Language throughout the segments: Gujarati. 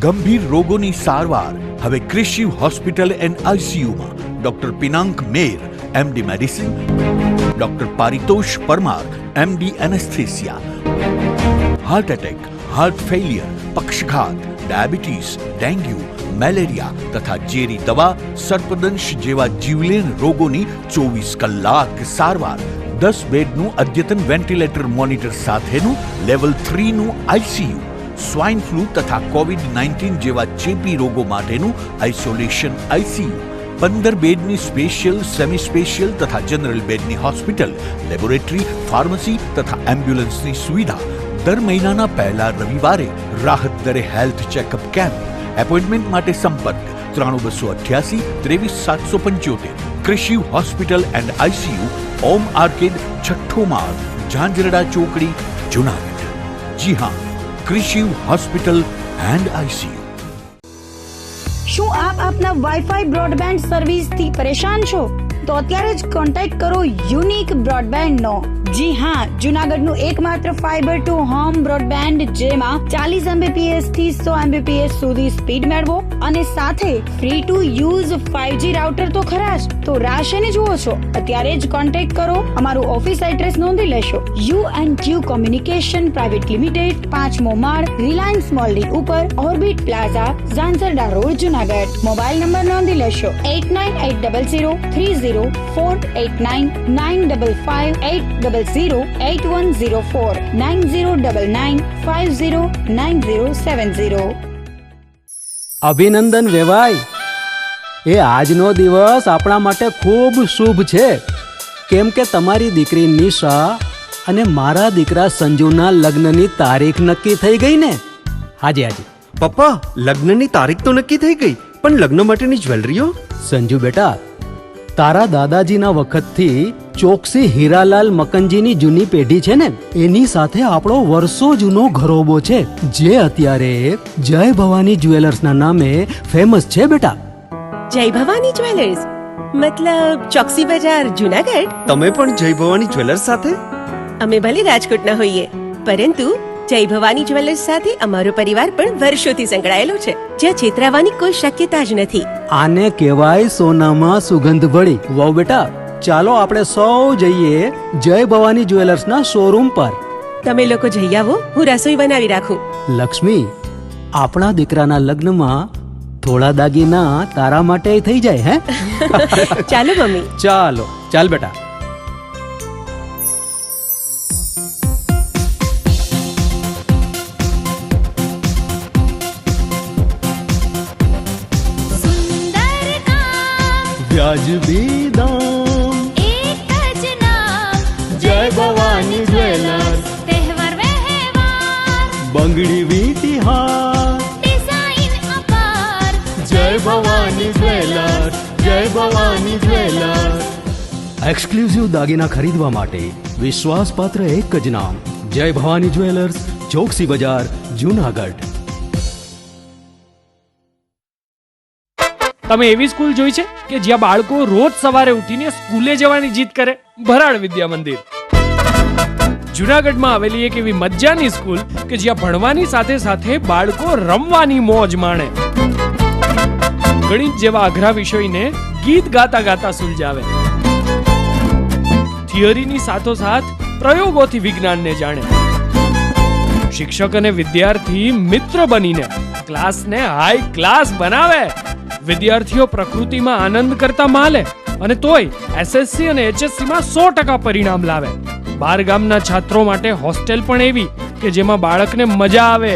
ગંભીર રોગોની સારવાર હવે ક્રિશિવ હોસ્પિટલ એન્ડ આઈસીયુમાં doctor Pinank Mer MD medicine, doctor Paritosh Parmar MD anaesthesia, heart attack, heart failure, પક્ષઘાત, ડાયાબિટીસ, ડેન્ગ્યુ, મેલેરિયા તથા ઝેરી દવા, સર્પદંશ જેવા જીવલેણ રોગોની 24 કલાક સારવાર, 10 બેડનું અદ્યતન વેન્ટિલેટર મોનિટર સાથેનું લેવલ 3નું આઈસીયુ, સ્વાઇન ફ્લૂ તથા કોવિડ-19 જેવા ચેપી રોગો માટેનું આઇસોલેશન આઈસીયુ, 15 બેડની સ્પેશિયલ, સેમી સ્પેશિયલ તથા જનરલ બેડની હોસ્પિટલ, લેબોરેટરી, ફાર્મસી તથા એમ્બ્યુલન્સની સુવિધા, દર મહિનાના પહેલા રવિવારે રાહત દરે હેલ્થ ચેકઅપ કેમ્પ. એપોઇન્ટમેન્ટ માટે સંપર્ક 9288 23775. Krishiv hospital and ICU, Om arcade, છઠ્ઠો માળ, ઝાંઝરડા ચોકડી, જુનાગઢ. જી હા, ક્રિશિવ હોસ્પિટલ એન્ડ આઈસીયુ. શું આપ આપના વાઈફાઈ બ્રોડબેન્ડ સર્વિસથી પરેશાન છો? તો અત્યારે જ કોન્ટેક્ટ કરો યુનિક બ્રોડબેન્ડ નો. જી હા, જુનાગઢનું એકમાત્ર ફાઈબર ટુ હોમ બ્રોડબેન્ડ, જેમાં 40 Mbps થી 100 Mbps સુધી સ્પીડ મેળવો અને સાથે free to use 5G router તો ખરા જ. તો રાહ શેની જુઓ છો? અત્યારે જ કોન્ટેક્ટ કરો. અમારું ઓફિસ એડ્રેસ નોંધી લેશો. U&Q કોમ્યુનિકેશન પ્રાઇવેટ લિમિટેડ, 5મો માળ, રિલાયન્સ મોલની ઉપર, orbit plaza, Zanzarda road, Junagadh. Mobile number નોંધી લેશો 89800304899558008104 9099509070. અભિનંદન વેવાય. એ આજનો દિવસ આપણા માટે ખૂબ શુભ છે, કેમ કે તમારી દીકરી નિશા અને મારા દીકરા સંજુના લગ્નની તારીખ નક્કી થઈ ગઈ ને. હાજી હાજી પપ્પા, લગ્નની તારીખ તો નક્કી થઈ ગઈ, પણ લગ્ન માટેની જ્વેલરીઓ? સંજુ બેટા, તારા દાદાજીના વખતથી ચોકસી હીરાલાલ મકનજીની જૂની પેઢી છે ને, એની સાથે આપણો વર્ષો જૂનો ઘરોબો છે, જે અત્યારે જય ભવાની જ્વેલર્સના નામે ફેમસ છે બેટા. જય ભવાની જ્વેલર્સ મતલબ ચોકસી બજાર, જુનાગઢ? તમે પણ જય ભવાની જ્વેલર્સ સાથે? અમે ભલે રાજકોટના હોઈએ, પરંતુ જય ભવાની જ્વેલર્સ સાથે અમારો પરિવાર પણ વર્ષોથી સંકળાયેલો છે, જ્યાં છેતરાવાની કોઈ શક્યતા જ નથી. આને કહેવાય સોનામાં સુગંધ ભળી. વાવ બેટા, ચાલો આપણે સૌ જઈએ જય ભવાની જ્વેલર્સના શોરૂમ પર. તમે લોકો જઈ આવો, હું રસોઈ બનાવી રાખું. લક્ષ્મી, આપણા દીકરાના લગ્નમાં થોડા દાગીના તારા માટે થઈ જાય. હે ચાલો મમ્મી. ચાલો ચાલ બેટા. વ્યાજબી દામ, એક જ નામ, જય ભવાની જ્વેલર્સ. તહેવાર વ્યવહાર, બંગડી વીંટી હાર, ડિઝાઇન અપાર, જય ભવાની જ્વેલર્સ, જય ભવાની જ્વેલર્સ. એક્સક્લુઝિવ દાગીના ખરીદવા માટે વિશ્વાસપાત્ર એક જ નામ, જય ભવાની જ્વેલર્સ, ચોકસી બજાર, જુનાગઢ. તમે એવી સ્કૂલ જોઈ છે કે જ્યાં બાળકો રોજ સવારે ઉઠીને સ્કૂલે જવાની જીદ કરે? ભરાડ વિદ્યા મંદિર. જુનાગઢમાં આવેલી એક એવી મજાની સ્કૂલ કે જ્યાં ભણવાની સાથે સાથે બાળકો રમવાની મોજ માણે. ગણિત જેવા અઘરા વિષયને ગીત ગાતા ગાતા સુલઝાવે. થિયરીની સાથોસાથ પ્રયોગોથી વિજ્ઞાનને જાણે. શિક્ષક અને વિદ્યાર્થી મિત્ર બનીને ક્લાસને હાઈ ક્લાસ બનાવે. વિદ્યાર્થીઓ પ્રકૃતિમાં આનંદ કરતા માલે અને તોય એસએસસી અને એચએસસી માં 100% પરિણામ લાવે. બાર ગામના છાત્રો માટે હોસ્ટેલ પણ એવી કે જેમાં બાળકને મજા આવે.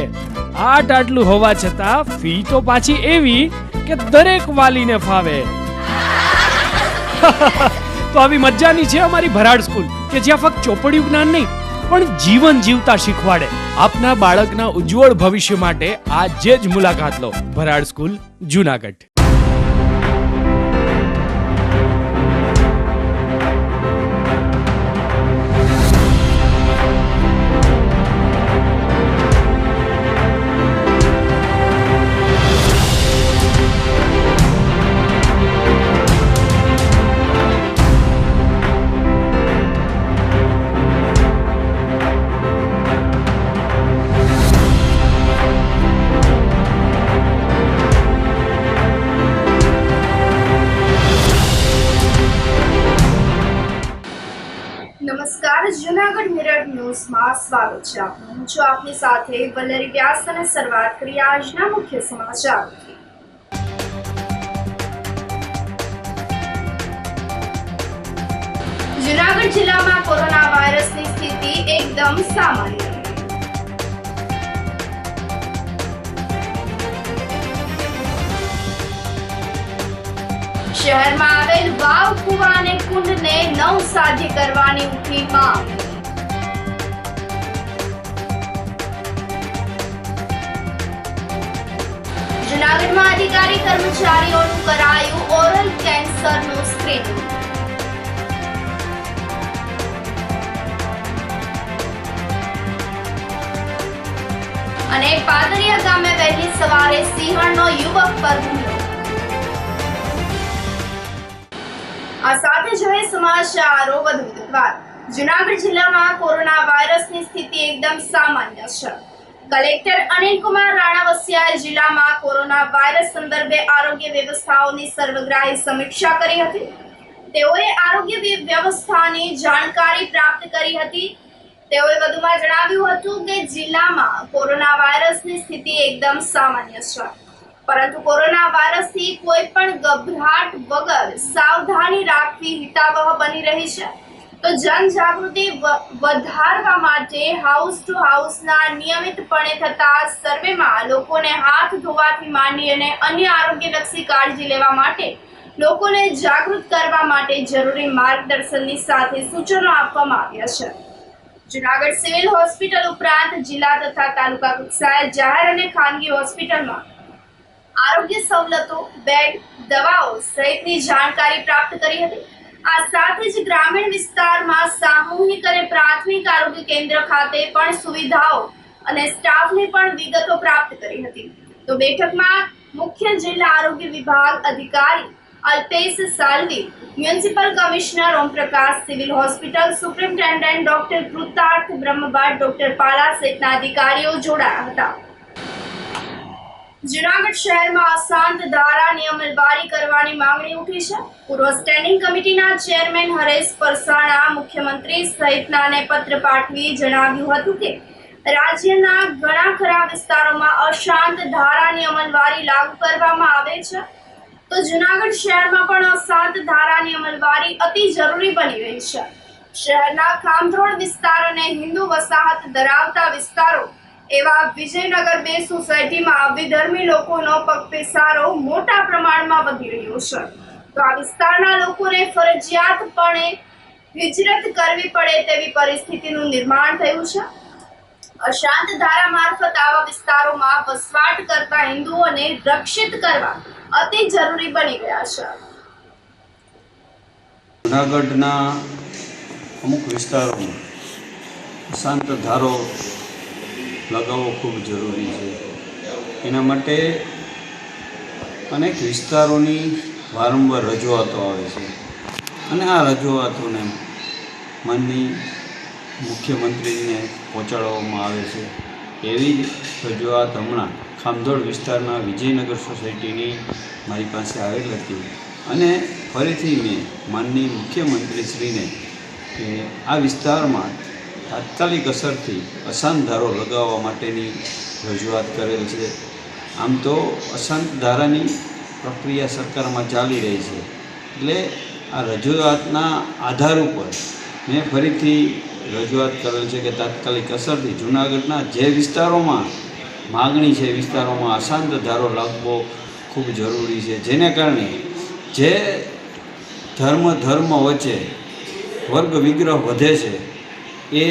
આટલું હોવા છતાં ફી તો પાછી એવી કે દરેક વાલીને ફાવે. તો આવી મજાની છે અમારી ભરાડ સ્કૂલ કે જ્યાં ફક્ત ચોપડિયું જ્ઞાન નહીં પણ જીવન જીવતા શીખવાડે. આપના બાળકના ઉજ્જવળ ભવિષ્ય માટે આજે જ મુલાકાત લો. ભરાડ સ્કૂલ, જુનાગઢ. ન્યૂઝમાં સ્વાગત છે આપનું. હું છું આપની સાથે વલ્લરી વ્યાસ અને શરૂઆત કરીએ આજના મુખ્ય સમાચારોથી. જૂનાગઢ જિલ્લામાં કોરોના વાયરસની સ્થિતિ એકદમ સામાન્ય. શહેરમાં આવેલ વાવ કુવા અને કુંડને નવસાધ્ય કરવાની ઉઠી માંગ. જૂનાગઢમાં અધિકારી કર્મચારીઓનું કરાયું ઓરલ કેન્સરનું સ્ક્રીનિંગ. અને પાદરિયા ગામે વહેલી સવારે સિંહણનો યુવક પર હુમલો. આ સાથે જોઈએ સમાચારો વધુ વિગતવાર. જૂનાગઢ જિલ્લામાં કોરોના વાયરસની સ્થિતિ એકદમ સામાન્ય છે. કલેક્ટર અનિલકુમાર રાણાવસિયાએ જિલ્લામાં કોરોના વાયરસ સંદર્ભે આરોગ્ય વ્યવસ્થાઓની સર્વગ્રાહી સમીક્ષા કરી હતી. તેઓએ આરોગ્ય વ્યવસ્થાની જાણકારી પ્રાપ્ત કરી હતી. તેઓએ વધુમાં જણાવ્યું હતું કે જિલ્લામાં કોરોના વાયરસની સ્થિતિ એકદમ સામાન્ય છે, પરંતુ કોરોના વાયરસથી કોઈ પણ ગભરાટ વગર સાવધાની રાખવી હિતાવહ બની રહી છે. તો જનજાગૃતિ વધારવા માટે હાઉસ ટુ હાઉસના નિયમિતપણે થતા સર્વેમાં લોકોને હાથ ધોવાથી માંડી અને અન્ય આરોગ્યલક્ષી કાળજી લેવા માટે લોકોને જાગૃત કરવા માટે જરૂરી માર્ગદર્શનની સાથે સૂચનો આપવામાં આવ્યા છે. જૂનાગઢ સિવિલ હોસ્પિટલ ઉપરાંત જિલ્લા તથા તાલુકા કક્ષાએ જાહેર અને ખાનગી હોસ્પિટલમાં આરોગ્ય સવલતો, બેડ, દવાઓ સહિતની જાણકારી પ્રાપ્ત કરી હતી. આ સાથે જ ગ્રામીણ વિસ્તારમાં સામૂહિક અને પ્રાથમિક આરોગ્ય કેન્દ્ર ખાતે પણ સુવિધાઓ અને સ્ટાફની પણ વિગતો પ્રાપ્ત કરી હતી. તો બેઠકમાં મુખ્ય જિલ્લા આરોગ્ય વિભાગ અધિકારી Alpesh Salvi, municipal commissioner Omprakash, civil hospital superintendent doctor Krutarth Brahmbhatt, doctor Pala સહિતના અધિકારીઓ જોડાયા હતા. જૂનાગઢ શહેરમાં અશાંત ધારાની અમલવારી કરવાની માંગણી ઉઠી છે. પૂર્વ સ્ટેન્ડિંગ કમિટીના ચેરમેન હરેશ પરસાણા મુખ્યમંત્રી સહિતનાને પત્ર પાઠવી જણાવ્યું હતું કે રાજ્યના ઘણા ખરા વિસ્તારોમાં અશાંત ધારાની અમલવારી લાગુ કરવામાં આવે છે. તો જૂનાગઢ શહેરમાં પણ અશાંત ધારાની અમલવારી અતિ જરૂરી બની રહી છે. શહેરના ખામધોળ વિસ્તાર અને હિન્દુ વસાહત ધરાવતા વિસ્તારો એવા વિજયનગર 2 સોસાયટીમાં વિધર્મી લોકોનો પગપેસારો મોટા પ્રમાણમાં વધી રહ્યો છે. તો આ વિસ્તારના લોકોને ફરજિયાતપણે હિજરત કરવી પડે તેવી પરિસ્થિતિનું નિર્માણ થયું છે. અશાંત ધારા મારફત આવા વિસ્તારોમાં વસવાટ કરતા હિન્દુઓને રક્ષિત કરવા અતિ જરૂરી બની ગયા છે. જૂનાગઢના અમુક વિસ્તારોમાં અશાંત ધારો લગાવવો ખૂબ જરૂરી છે. એના માટે અનેક વિસ્તારોની વારંવાર રજૂઆતો આવે છે અને આ રજૂઆતોને માનની મુખ્યમંત્રીને પહોંચાડવામાં આવે છે. એવી જ રજૂઆત હમણાં ખામધોળ વિસ્તારના વિજયનગર સોસાયટીની મારી પાસે આવેલ હતી અને ફરીથી મેં માનની મુખ્યમંત્રીશ્રીને કે આ વિસ્તારમાં તાત્કાલિક અસરથી અશાંત ધારો લગાવવા માટેની રજૂઆત કરેલ છે. આમ તો અશાંત ધારાની પ્રક્રિયા સરકારમાં ચાલી રહી છે, એટલે આ રજૂઆતના આધાર ઉપર મેં ફરીથી રજૂઆત કરેલ છે કે તાત્કાલિક અસરથી જૂનાગઢના જે વિસ્તારોમાં માગણી છે એ વિસ્તારોમાં અશાંત ધારો લાગવો ખૂબ જરૂરી છે. જેને કારણે જે ધર્મ વચ્ચે વર્ગ વિગ્રહ વધે છે એ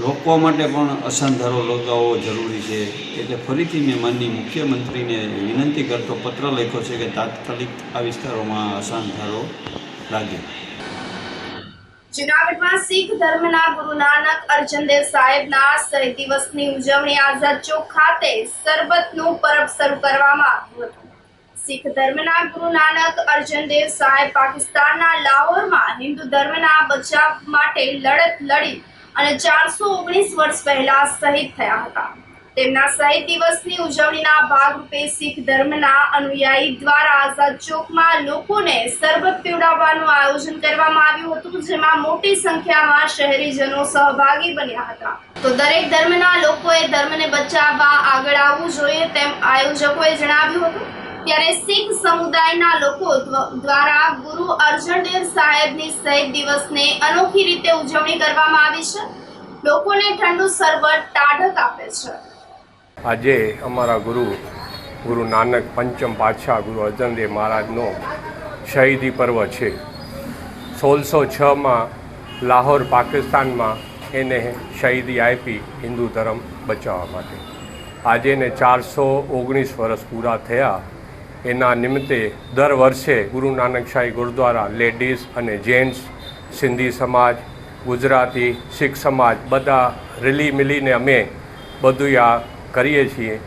રોકવા માટે પણ અશાંત ધારો લગાવવો જરૂરી છે. એટલે ફરીથી મેં માનની મુખ્યમંત્રીને વિનંતી કરતો પત્ર લખ્યો છે કે તાત્કાલિક આ વિસ્તારોમાં અશાંત ધારો લાગે. જૂનાગઢમાં શીખ ધર્મના ગુરુ નાનક અર્જનદેવ સાહેબના શહીદ દિવસની ઉજવણી આઝાદ ચોક ખાતે સરબતનું પરબ શરૂ કરવામાં આવ્યું હતું. શીખ ધર્મના ગુરુ નાનક અર્જનદેવ સાહેબ પાકિસ્તાનના લાહોરમાં હિન્દુ ધર્મના બચાવ માટે લડત લડી અને 419 વર્ષ પહેલા શહીદ થયા હતા. તેમના શહીદ દિવસની ઉજવણીના ભાગરૂપે શીખ ધર્મના અનુયાયી દ્વારા આઝાદ ચોકમાં લોકોને શરબત પીવડાવવાનું આયોજન કરવામાં આવ્યું હતું, જેમાં મોટી સંખ્યામાં શહેરીજનો સહભાગી બન્યા હતા. તો દરેક ધર્મના લોકોએ ધર્મને બચાવવા આગળ આવવું જોઈએ તેમ આયોજકોએ જણાવ્યું હતું. ત્યારે શીખ સમુદાયના લોકો દ્વારા ગુરુ અર્જનદેવ સાહેબની શહીદ દિવસને અનોખી રીતે ઉજવણી કરવામાં આવી છે. લોકોને ઠંડુ શરબત ટાઢક આપે છે. આજે અમારા ગુરુ નાનક પંચમ પાતશાહ ગુરુ અર્જનદેવ મહારાજનો શહીદી પર્વ છે. 1606માં લાહોર પાકિસ્તાનમાં એને શહીદી આપી હિન્દુ ધર્મ બચાવવા માટે. આજે એને 419 વર્ષ પૂરા થયા. એના નિમિત્તે દર વર્ષે ગુરુ નાનક શાહી ગુરુદ્વારા લેડીઝ અને જેન્ટ્સ, સિંધી સમાજ, ગુજરાતી, શીખ સમાજ બધા રેલી મિલીને અમે બધું આ કરીએ છીએ.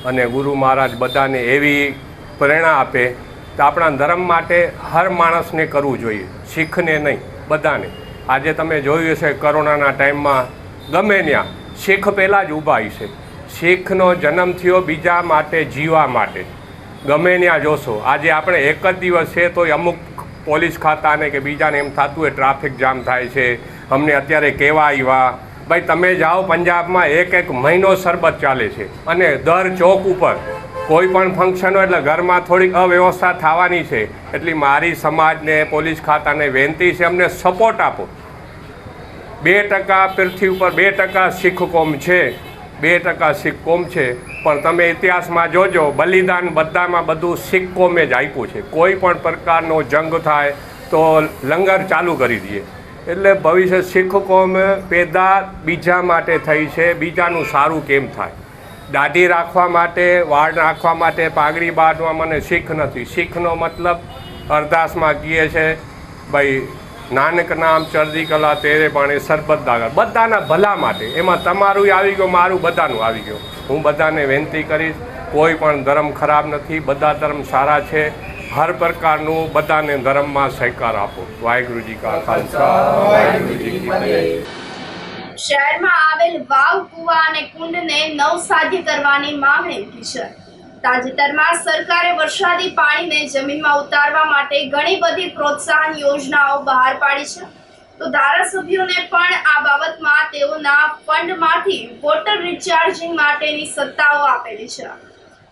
અને ગુરુ મહારાજ બધાને એવી પ્રેરણા આપે તો આપણા ધર્મ માટે હર માણસને કરવું જોઈએ, શીખને નહીં, બધાને. આજે તમે જોયું હશે કોરોનાના ટાઈમમાં ગમે ત્યાં શીખ પહેલાં જ ઊભા છે. શીખનો જન્મ થયો બીજા માટે, જીવવા માટે. ગમે ત્યાં જોશો આજે આપણે એક જ દિવસ છે તો અમુક પોલીસ ખાતાને કે બીજાને એમ થતું હોય ટ્રાફિક જામ થાય છે. અમને અત્યારે કહેવા આવ્યા ભાઈ તમે જાઓ પંજાબમાં એક મહિનો શરબત ચાલે છે અને દર ચોક ઉપર કોઈ પણ ફંક્શન હોય એટલે ઘરમાં થોડીક અવ્યવસ્થા થવાની છે. એટલે મારી સમાજને, પોલીસ ખાતાને વિનંતી છે અમને સપોર્ટ આપો. 2% પૃથ્વી ઉપર 2% શીખ કોમ છે, 2% શીખ કોમ છે, પણ તમે ઇતિહાસમાં જોજો બલિદાન બધામાં બધું શીખ કોમે જ આપ્યું છે. કોઈ પણ પ્રકારનો જંગ થાય તો લંગર ચાલુ કરી દઈએ. એટલે ભવિષ્ય શીખ કોમ પેદા બીજા માટે થઈ છે, બીજાનું સારું કેમ થાય. દાઢી રાખવા માટે, વાળ રાખવા માટે, પાઘડી બાંધવા મને શીખ નથી. શીખનો મતલબ અરદાસમાં કહીએ છે ભાઈ નાનક નામ ચરદી કલા તેરે પાણી સરબત દાગર, બધાના ભલા માટે. એમાં તમારું આવી ગયું, મારું બધાનું આવી ગયું. હું બધાને વિનંતી કરીશ કોઈ પણ ધર્મ ખરાબ નથી, બધા ધર્મ સારા છે. હર પ્રકારનું બધાને ધર્મમાં સહકાર આપો. વાહેગુરુજી કા ખાલસા, વાહેગુરુજી કી ફતેહ. શહેરમાં આવેલ વાવ, કુવા અને કુંડને નવસાધ્ય કરવાની માંગણી ઉઠી છે. તાજેતરમાં સરકારે વરસાદી પાણીને જમીનમાં ઉતારવા માટે ઘણી બધી પ્રોત્સાહન યોજનાઓ બહાર પાડી છે. તો ધારાસભ્યોને પણ આ બાબતમાં તેઓના ફંડમાંથી વોટર રિચાર્જિંગ માટેની સત્તાઓ આપેલી છે.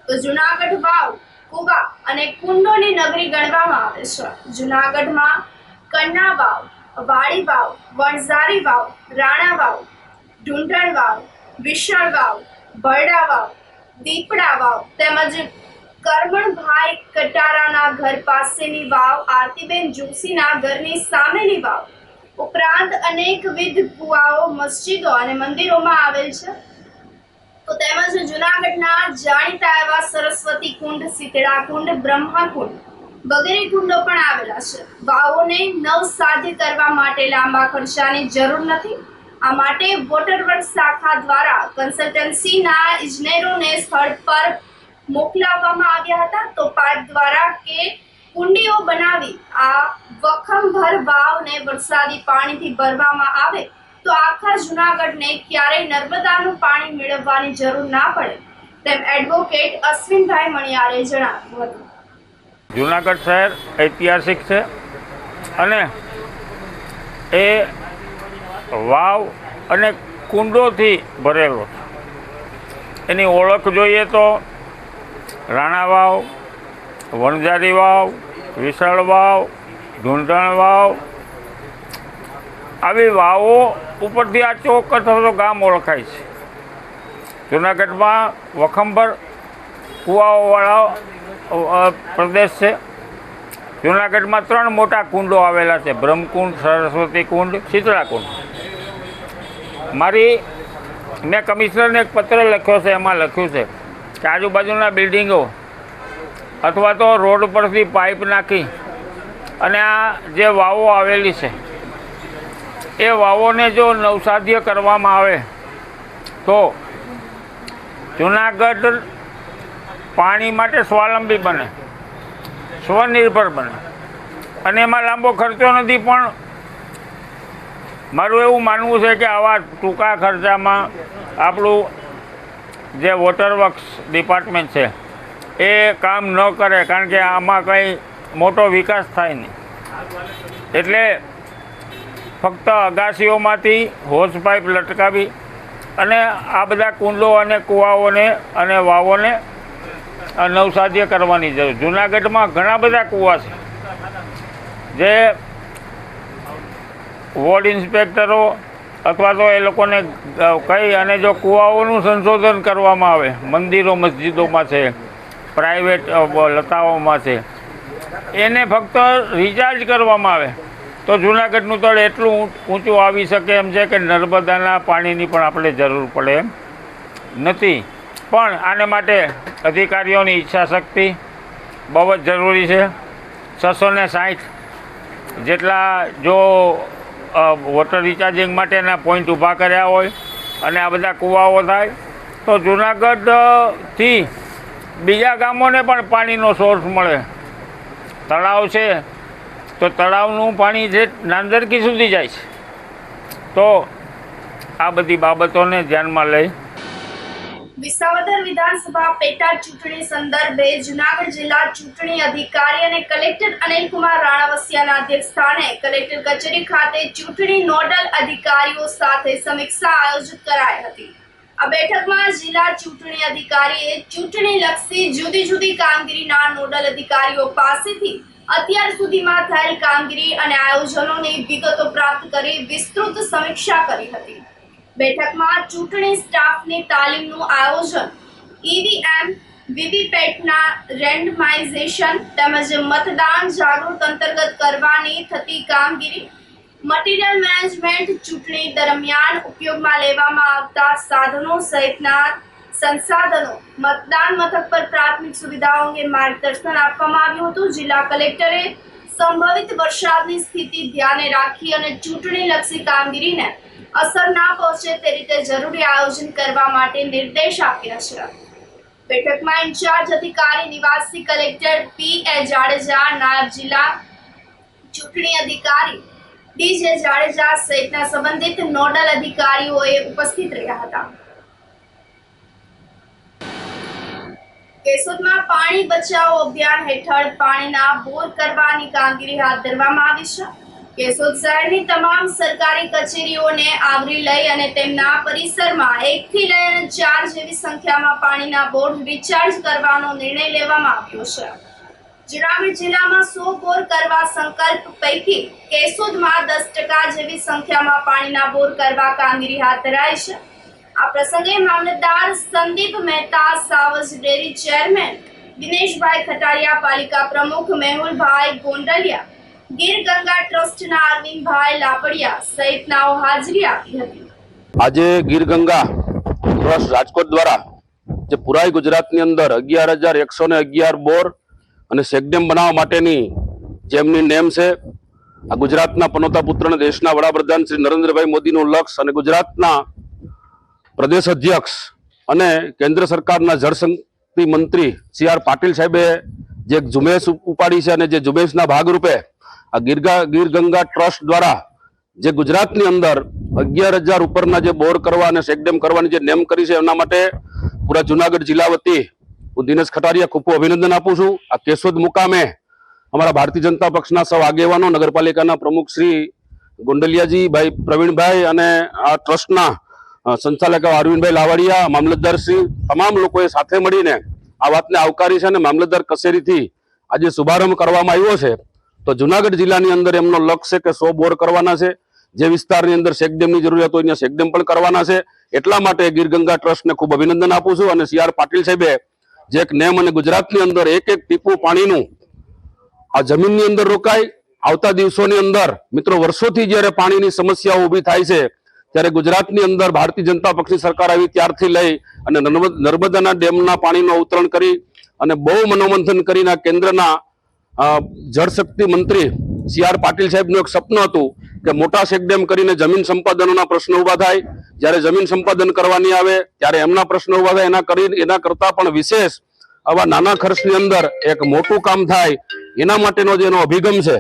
તો જૂનાગઢ વાવ, કુવા અને કુંડોની નગરી ગણવામાં આવે છે. જૂનાગઢમાં કન્ના વાવ, વાડી વાવ, વણઝારી વાવ, રાણા વાવ, ઢૂંઢણ વાવ, વિશાળ વાવ, બરડા વાવ, દીપડા વાવ તેમજ કરમણભાઈ કટારાના ઘર પાસેની વાવ, આરતીબેન જોશીના ઘરની સામેની વાવ ઉપરાંત અનેકવિધ કુવાઓ, મસ્જિદો અને મંદિરોમાં આવેલ છે. તો તેમજ જૂનાગઢના જાણીતા એવા સરસ્વતી કુંડ, શીતળા કુંડ, બ્રહ્મા કુંડ વગેરે કુંડો પણ આવેલા છે. વાવોને નવસાધ્ય કરવા માટે લાંબા ખર્ચાની જરૂર નથી. આ માટે વોટરવર્ક્સ શાખા દ્વારા કન્સલ્ટન્સીના ઇજનેરોને સ્થળ પર મોકલાવવામાં આવ્યા હતા. તો પાઇપ દ્વારા કે કુંડીઓ બનાવી આ વખમભર વાવને વરસાદી પાણીથી ભરવામાં આવે તો આખા જૂનાગઢને ક્યારેય નર્મદાનું પાણી મેળવવાની જરૂર ના પડે તેમ એડવોકેટ અશ્વિનભાઈ મણિયારે જણાવ્યું હતું. જૂનાગઢ શહેર ઐતિહાસિક છે અને એ વાવ અને કુંડોથી ભરેલો છે. એની ઓળખ જોઈએ તો રાણા વાવ, વણઝારી વાવ, વિશાળ વાવ, ઢૂંઢણ વાવ, આવી વાવો ઉપરથી આ ચોક અથવા તો ગામ ઓળખાય છે. જૂનાગઢમાં વખમભર કુવાઓવાળા પ્રદેશ છે. જૂનાગઢમાં 3 મોટા કુંડો આવેલા છે: બ્રહ્મકુંડ, સરસ્વતી કુંડ, શીતળા કુંડ. મેં કમિશનરને એક પત્ર લખ્યો છે. એમાં લખ્યું છે કે આજુબાજુના બિલ્ડિંગો અથવા તો રોડ પરથી પાઇપ નાખી અને આ જે વાવો આવેલી છે એ વાવોને જો નવસાધ્ય કરવામાં આવે તો જૂનાગઢ પાણી માટે સ્વાવલંબી બને, સ્વનિર્ભર બને અને એમાં લાંબો ખર્ચો નથી. પણ મારું એવું માનવું છે કે આવા ટૂંકા ખર્ચામાં આપણું જે વોટર વર્ક્સ ડિપાર્ટમેન્ટ છે એ કામ ન કરે, કારણ કે આમાં કંઈ મોટો વિકાસ થાય નહીં. એટલે ફક્ત અગાસીઓમાંથી હોઝ પાઇપ લટકાવી અને આ બધા કુંડો અને કૂવાઓને અને વાવોને નવસાધ્ય કરવાની જરૂર. જૂનાગઢમાં ઘણા બધા કૂવા છે જે વોર્ડ ઇન્સ્પેક્ટરો અથવા તો એ લોકોને કહી અને જો કૂવાઓનું સંશોધન કરવામાં આવે, મંદિરો મસ્જિદોમાં છે, પ્રાઇવેટ લતાઓમાં છે, એને ફક્ત રિચાર્જ કરવામાં આવે તો જૂનાગઢનું તળ એટલું ઊંચું આવી શકે એમ છે કે નર્મદાના પાણીની પણ આપણે જરૂર પડે એમ નથી. પણ આને માટે અધિકારીઓની ઈચ્છાશક્તિ બહુ જ જરૂરી છે. 660 જેટલા જો વોટર રિચાર્જિંગ માટેના પોઈન્ટ ઊભા કર્યા હોય અને આ બધા કૂવાઓ થાય તો જૂનાગઢથી બીજા ગામોને પણ પાણીનો સોર્સ મળે. તળાવ છે તો તળાવનું પાણી જે નાંદરકી સુધી જાય છે. તો આ બધી બાબતોને ધ્યાનમાં લઈ વિસાવદર વિધાનસભા પેટા ચૂંટણી સંદર્ભે જૂનાગઢ જિલ્લા ચૂંટણી અધિકારી અને કલેક્ટર અનિલકુમાર રાણાવસિયાના અધ્યક્ષસ્થાને કલેક્ટર કચેરી ખાતે ચૂંટણી નોડલ અધિકારીઓ સાથે સમીક્ષા આયોજિત કરાઈ હતી. આ બેઠકમાં જિલ્લા ચૂંટણી અધિકારીએ ચૂંટણીલક્ષી જુદી જુદી કામગીરીના નોડલ અધિકારીઓ પાસેથી અત્યાર સુધીમાં થયેલ કામગીરી અને આયોજનોની વિગતો પ્રાપ્ત કરી વિસ્તૃત સમીક્ષા કરી હતી. બેઠકમાં ચૂંટણી સ્ટાફની તાલીમનું આયોજન, ઈવીએમ વીવીપેટના રેન્ડમાઇઝેશન તેમજ મતદાન જાગૃત અંતર્ગત કરવાની થતી કામગીરી, મટીરીયલ મેનેજમેન્ટ, ચૂંટણી દરમિયાન ઉપયોગમાં લેવામાં આવતા સાધનો સહિતના સંસાધનો, મતદાન મથક પર પ્રાથમિક સુવિધાઓ અંગે માર્ગદર્શન આપવામાં આવ્યું હતું. જિલ્લા કલેક્ટરે સંભવિત વરસાદની સ્થિતિ ધ્યાને રાખી અને ચૂંટણીલક્ષી કામગીરીને અસર ના પહોંચે તે રીતે જરૂરી આયોજન કરવા માટે નિર્દેશ આપ્યા છે. બેઠકમાં ઇન્ચાર્જ અધિકારી નિવાસી કલેક્ટર પી.એ. જાડેજા, નાયબ જિલ્લા ચૂંટણી અધિકારી ડી.જે. જાડેજા સહિતના સંબંધિત નોડલ અધિકારીઓએ ઉપસ્થિત રહ્યા હતા. કેશોદમાં પાણી બચાવો અભિયાન હેઠળ પાણીના બોર કરવાની કામગીરી હાથ ધરવામાં આવી છે. કેશોદ શહેરની તમામ સરકારી કચેરીઓને આવરી લઈ અને તેમના પરિસરમાં 1 થી લઈને 4 જેવી સંખ્યામાં પાણીના બોર રિચાર્જ કરવાનો નિર્ણય લેવામાં આવ્યો છે. જૂનાગઢ જિલ્લામાં 100 બોર કરવા સંકલ્પ પૈકી કેશોદમાં 10% જેવી સંખ્યામાં પાણીના બોર કરવા કામગીરી હાથ ધરાઈ છે. આ પ્રસંગે મામલતદાર સંદીપ મહેતા, સાવજ ડેરી ચેરમેન દિનેશભાઈ ખટારિયા, પાલિકા પ્રમુખ મેહુલભાઈ ગોંડલિયા, ગીર ગંગા ટ્રસ્ટના અરવિંદભાઈ લાપડિયા સહિતનાઓ હાજરી આપી હતી. આજે ગીર ગંગા ટ્રસ્ટ રાજકોટ દ્વારા જે પુરાઈ ગુજરાતની અંદર 11,111 બોર અને ચેકડેમ બનાવવા માટેની જેમની નેમ છે, આ ગુજરાતના પનોતા પુત્ર અને દેશના વડાપ્રધાન શ્રી નરેન્દ્રભાઈ મોદીનું લક્ષ્ય અને ગુજરાતના પ્રદેશ અધ્યક્ષ અને કેન્દ્ર સરકારના જળશક્તિ મંત્રી સી.આર. પાટીલ સાહેબે જે ઝુંબેશ ઉપાડી છે અને જે ઝુંબેશના ભાગરૂપે આ ગીર ગંગા ટ્રસ્ટ દ્વારા જે ગુજરાતની અંદર 11,000 ઉપરના જે બોર કરવા અને ચેકડેમ કરવાની જે નેમ કરી છે, એના માટે પૂરા જૂનાગઢ જિલ્લા વતી હું દિનેશ ખટારિયા ખૂબ અભિનંદન આપું છું. આ કેશોદ મુકામે અમારા ભારતીય જનતા પક્ષના સૌ આગેવાનો, નગરપાલિકાના પ્રમુખ શ્રી ગોંડલિયાજી ભાઈ, પ્રવીણભાઈ અને આ ટ્રસ્ટના સંચાલક અરવિંદભાઈ લાવડિયા, મામલતદાર શ્રી, તમામ લોકોએ સાથે મળીને આ વાતને આવકારી છે અને મામલતદાર કચેરીથી આજે શુભારંભ કરવામાં આવ્યો છે. તો જૂનાગઢ જિલ્લાની અંદર એમનો લક્ષ્ય છે કે 100 બોર કરવાના છે. જે વિસ્તારની અંદર ચેકડેમની જરૂરિયાત હોય ત્યાં ચેકડેમ પણ કરવાના છે. એટલા માટે ગીર ગંગા ટ્રસ્ટને ખૂબ અભિનંદન આપું છું. અને સી.આર. પાટીલ સાહેબે જે એક નેમ અને ગુજરાતની અંદર એક ટીપું પાણીનું આ જમીનની અંદર રોકાય, આવતા દિવસોની અંદર મિત્રો વર્ષોથી જ્યારે પાણીની સમસ્યાઓ ઊભી થાય છે ત્યારે ગુજરાતની અંદર ભારતીય જનતા પક્ષની સરકાર આવી ત્યારથી લઈ અને નર્મદાના ડેમના પાણીનું અવતરણ કરી અને બહુ મનોમંથન કરીને કેન્દ્રના જળશક્તિ મંત્રી સી.આર. પાટીલ સાહેબનું એક સપનું હતું કે મોટા ચેકડેમ કરીને જમીન સંપાદનોના પ્રશ્નો ઊભા થાય. જ્યારે જમીન સંપાદન કરવાની આવે ત્યારે એમના પ્રશ્નો ઊભા થાય, એના કરતાં પણ વિશેષ આવા નાના ખર્ચની અંદર એક મોટું કામ થાય એના માટેનો જે એનો અભિગમ છે,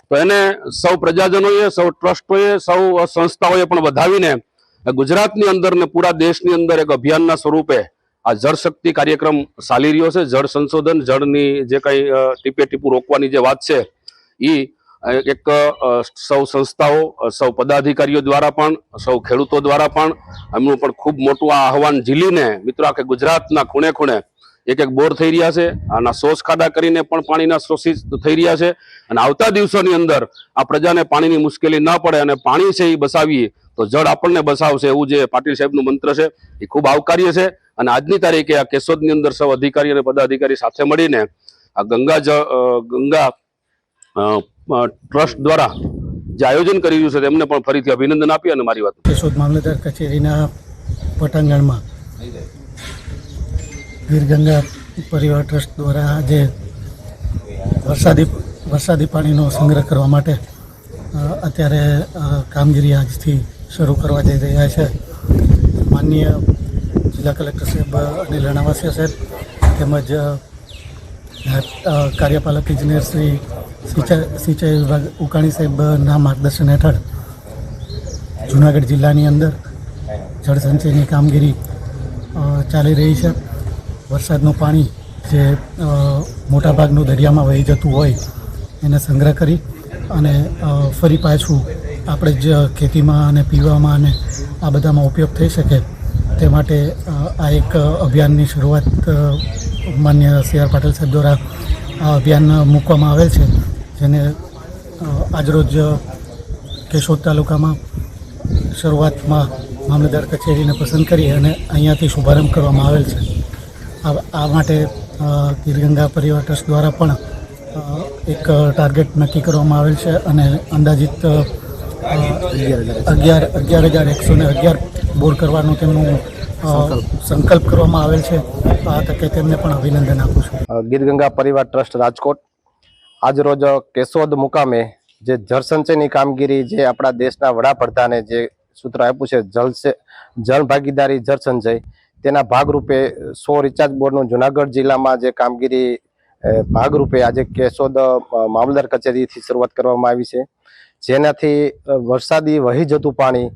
તો એને સૌ પ્રજાજનોએ, સૌ ટ્રસ્ટોએ, સૌ સંસ્થાઓએ પણ વધાવીને ગુજરાતની અંદર ને પૂરા દેશની અંદર એક અભિયાનના સ્વરૂપે આ જળ શક્તિ કાર્યક્રમ ચાલી રહ્યો છે. જળ સંશોધન, જળની જે કંઈ ટીપે ટીપું રોકવાની જે વાત છે એ એક સૌ સંસ્થાઓ, સૌ પદાધિકારીઓ દ્વારા પણ, સૌ ખેડૂતો દ્વારા પણ એમનું પણ ખૂબ મોટું આ આહવાન ઝીલીને મિત્રો આખે ગુજરાતના ખૂણે ખૂણે એક બોર થઈ રહ્યા છે. આના સોસ ખાડા કરીને પણ પાણીના શોષિત થઈ રહ્યા છે. અને આવતા દિવસોની અંદર આ પ્રજાને પાણીની મુશ્કેલી ન પડે અને પાણી છે એ બચાવીએ તો જળ આપણને બચાવશે, એવું જે પાટીલ સાહેબનું મંત્ર છે એ ખૂબ આવકાર્ય છે. અને આજની તારીખે આ કેશોદની અંદર સૌ અધિકારી અને પદાધિકારી સાથે મળીને આ ગંગા ટ્રસ્ટ દ્વારા જે આયોજન કરી રહ્યું છે તેમને પણ ફરીથી અભિનંદન આપી અને મારી વાત. કેશોદ મામલતદાર કચેરીના પટાંગણમાં ગીરગંગા પરિવાર ટ્રસ્ટ દ્વારા આજે વરસાદી પાણીનો સંગ્રહ કરવા માટે અત્યારે કામગીરી આજથી શરૂ કરવા જઈ રહ્યા છે. માનનીય જિલ્લા કલેક્ટર સાહેબ અનિલ રણાવાસિયા સાહેબ તેમજ કાર્યપાલક ઇજનેર શ્રી સિંચાઈ વિભાગ ઉકાણી સાહેબના માર્ગદર્શન હેઠળ જૂનાગઢ જિલ્લાની અંદર જળસંચયની કામગીરી ચાલી રહી છે. વરસાદનું પાણી જે મોટાભાગનું દરિયામાં વહી જતું હોય એને સંગ્રહ કરી અને ફરી પાછું આપણે જ ખેતીમાં અને પીવામાં અને આ બધામાં ઉપયોગ થઈ શકે તે માટે આ એક અભિયાનની શરૂઆત માન્ય સી.આર. પાટીલ સાહેબ દ્વારા આ અભિયાન મૂકવામાં આવેલ છે, જેને આજરોજ કેશોદ તાલુકામાં શરૂઆતમાં મામલતદાર કચેરીને પસંદ કરી અને અહીંયાથી શુભારંભ કરવામાં આવેલ છે. આ માટે ગીરગંગા પરિવાર ટ્રસ્ટ દ્વારા પણ એક ટાર્ગેટ નક્કી કરવામાં આવેલ છે અને અંદાજિત 11,111 બોર કરવાનો તેમનું સંકલ્પ કરવામાં આવેલ છે. આ તકે તેમને પણ અભિનંદન આપું છું. ગીરગંગા પરિવાર ટ્રસ્ટ રાજકોટ આજરોજ કેશોદ મુકામે જે જળસંચયની કામગીરી જે આપણા દેશના વડાપ્રધાને જે સૂત્ર આપ્યું છે જળ ભાગીદારી જળ સંચય, તેના ભાગરૂપે 100 રિચાર્જ બોરનું જુનાગઢ જિલ્લામાં જે કામગીરી ભાગરૂપે આજે કેશોદ મામલતદાર કચેરીથી શરૂઆત કરવામાં આવી છે. જેનાથી વરસાદી વહી જતું પાણી,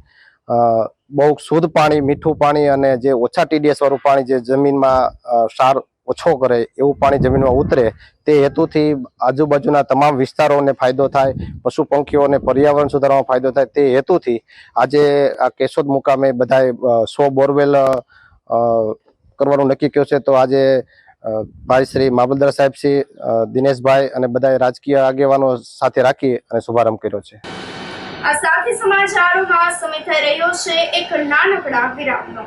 બહુ શુદ્ધ પાણી, મીઠું પાણી અને જે ઓછા TDS વાળું પાણી જે જમીનમાં ક્ષાર ઓછો કરે એવું પાણી જમીનમાં ઉતરે તે હેતુથી આજુબાજુના તમામ વિસ્તારોને ફાયદો થાય, પશુ પંખીઓને પર્યાવરણ સુધારવામાં ફાયદો થાય તે હેતુથી આજે આ કેશોદ મુકામે બધાએ 100 બોરવેલ કરવાનું નક્કી કર્યું છે. તો આજે ભાઈ શ્રી મામલતદાર સાહેબ શ્રી દિનેશભાઈ અને બધા રાજકીય આગેવાનો સાથે રાખી અને શુભારંભ કર્યો છે. આ સાથે સમાચારોમાં સમય થઈ રહ્યો છે એક નાનકડા વિરામનો.